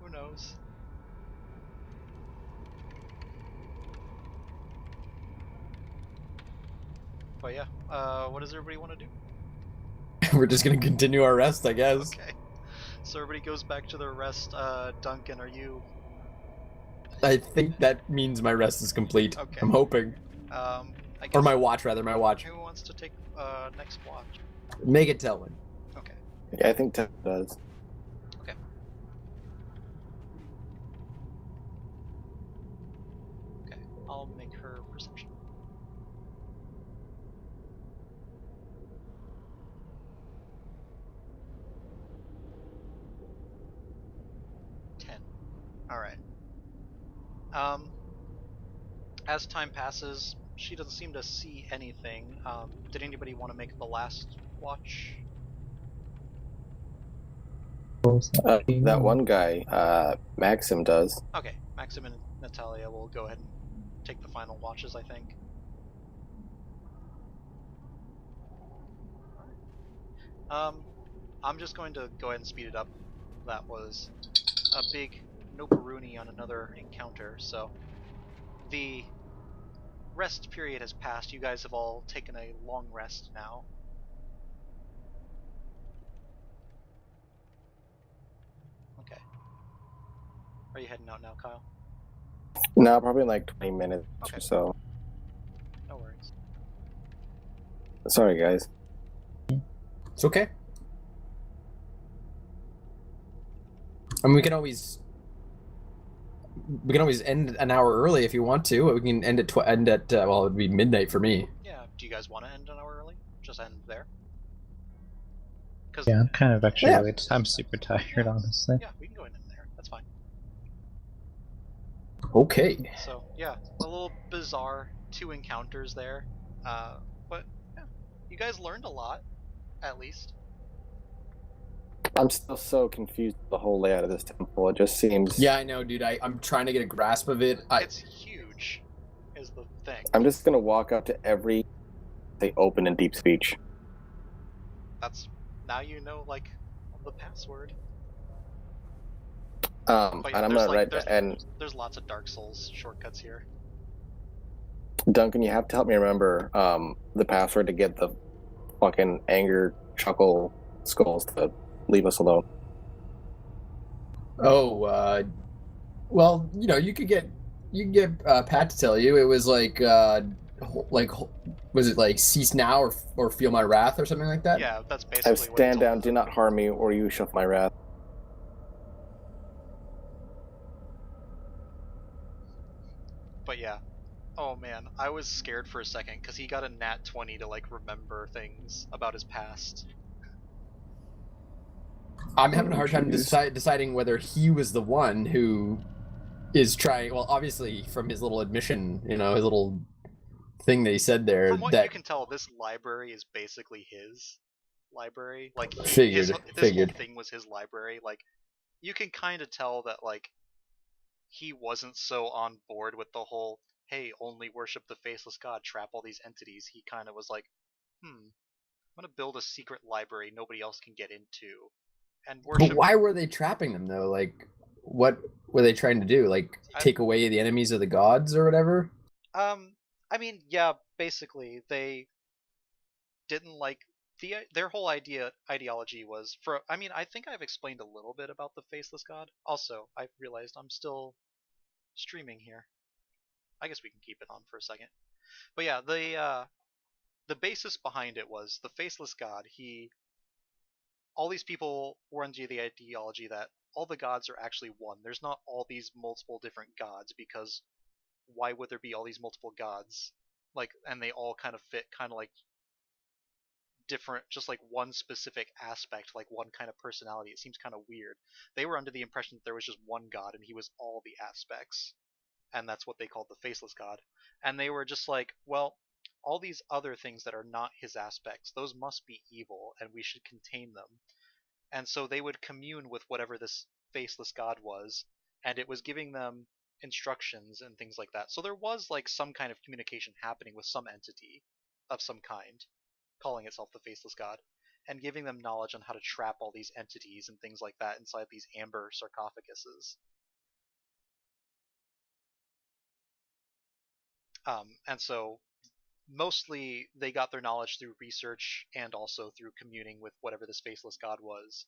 Who knows? But yeah, what does everybody want to do? We're just gonna continue our rest, I guess. Okay. So everybody goes back to their rest. Duncan, are you... I think that means my rest is complete. Okay. I'm hoping. I guess... Or my watch, rather, my watch. Who wants to take next watch? Make it Telwyn. Okay. Yeah, I think Ted does. Okay. Okay. I'll make her perception. Alright. As time passes, she doesn't seem to see anything. Did anybody want to make the last watch? That one guy, Maxim, does. Okay, Maxim and Natalia will go ahead and take the final watches, I think. I'm just going to go ahead and speed it up. That was a big Noperuni on another encounter, so the rest period has passed. You guys have all taken a long rest now. Okay. Are you heading out now, Kyle? No, probably in 20 minutes Okay. or so. No worries. Sorry, guys. It's okay. I mean, we can always end an hour early if you want to. We can end at well, it would be midnight for me. Yeah. Do you guys want to end an hour early? Just end there. Because Yeah, I'm kind of actually Yeah. really. I'm super tired, honestly. yeah, we can go in there. That's fine. Okay. So yeah, a little bizarre 2 encounters there, but yeah, you guys learned a lot, at least. I'm still so confused with the whole layout of this temple. It just seems. Yeah, I know, dude. I'm trying to get a grasp of it. It's huge, is the thing. I'm just gonna walk up to every they open in deep speech. That's now you know like the password. And But yeah, I'm there's gonna write and there's lots of Dark Souls shortcuts here. Duncan, you have to help me remember the password to get the fucking anger chuckle skulls to leave us alone. Oh, well, you know, you could get Pat to tell you. It was like was it like cease now or feel my wrath or something like that? Yeah, that's I basically what stand he told down, us. do not harm me, or you shall my wrath. But yeah. Oh man, I was scared for a second because he got a nat 20 to like remember things about his past. I'm having a hard time Jeez. deciding whether he was the one who is trying. Well, obviously, from his little admission, you know, his little thing that he said there, From what you that can tell, this library is basically his library. Like this whole figured. thing was his library. Like you can kind of tell that like he wasn't so on board with the whole hey only worship the faceless god, trap all these entities. He kind of was like, I'm gonna build a secret library nobody else can get into and But worship. why were they trapping them though? Like, what were they trying to do? Like, I, take away the enemies of the gods or whatever? I mean, yeah, basically they didn't like their whole ideology was for. I mean, I think I've explained a little bit about the faceless god. Also, I realized I'm still streaming here. I guess we can keep it on for a second. But yeah, the basis behind it was the faceless god. All these people were under the ideology that all the gods are actually one. There's not all these multiple different gods because why would there be all these multiple gods? Like, and they all kind of fit kind of like different, just like one specific aspect, like one kind of personality. It seems kind of weird. They were under the impression that there was just one god and he was all the aspects, and that's what they called the faceless god. And they were just like, well, all these other things that are not his aspects, those must be evil, and we should contain them. And so they would commune with whatever this faceless god was, and it was giving them instructions and things like that. So there was like some kind of communication happening with some entity of some kind, calling itself the faceless god, and giving them knowledge on how to trap all these entities and things like that inside these amber sarcophaguses. And so mostly they got their knowledge through research and also through communing with whatever this faceless god was.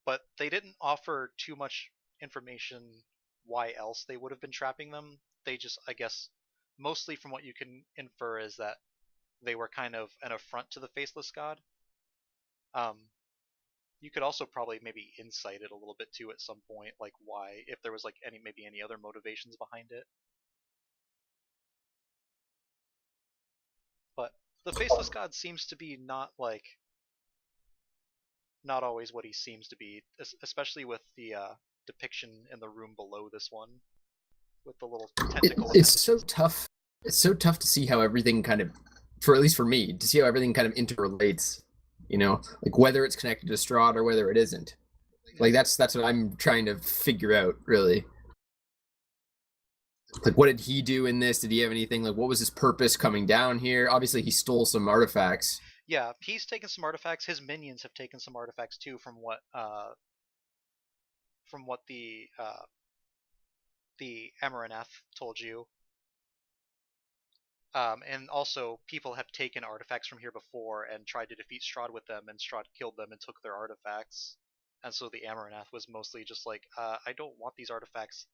But they didn't offer too much information why else they would have been trapping them. They just, I guess, mostly from what you can infer is that they were kind of an affront to the faceless god. Um, you could also probably maybe insight it a little bit too at some point, like why, if there was like any other motivations behind it. But the faceless god seems to be not always what he seems to be, especially with the depiction in the room below this one, with the little tentacle It's so appendages. tough. It's so tough to see how everything kind of, for at least for me, to see how everything kind of interrelates. You know, like whether it's connected to Strahd or whether it isn't. Like that's what I'm trying to figure out, really. Like, what did he do in this? Did he have anything? Like, what was his purpose coming down here? Obviously, he stole some artifacts. Yeah, he's taken some artifacts. His minions have taken some artifacts too, from what the Amaranaath told you. And also, people have taken artifacts from here before and tried to defeat Strahd with them, and Strahd killed them and took their artifacts. And so the Amaranaath was mostly just like, I don't want these artifacts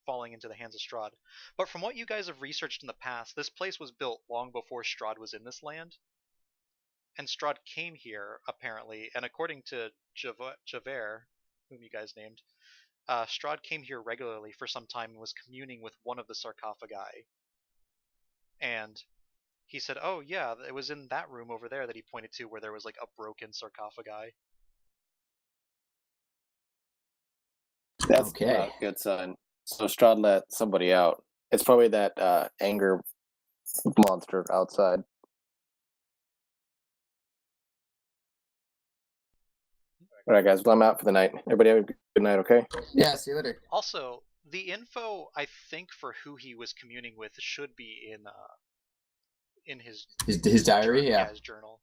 falling into the hands of Strahd. But from what you guys have researched in the past, this place was built long before Strahd was in this land. And Strahd came here, apparently, and according to Javert, whom you guys named, Strahd came here regularly for some time and was communing with one of the sarcophagi. And he said, "Oh yeah, it was in that room over there that he pointed to, where there was like a broken sarcophagi." That's Okay. not a good sign. So Strahd let somebody out. It's probably that anger monster outside. All right, guys. Well, I'm out for the night. Everybody have a good night, okay? Yeah, see you later. Also, the info I think for who he was communing with should be in his His diary, journal, yeah. his journal.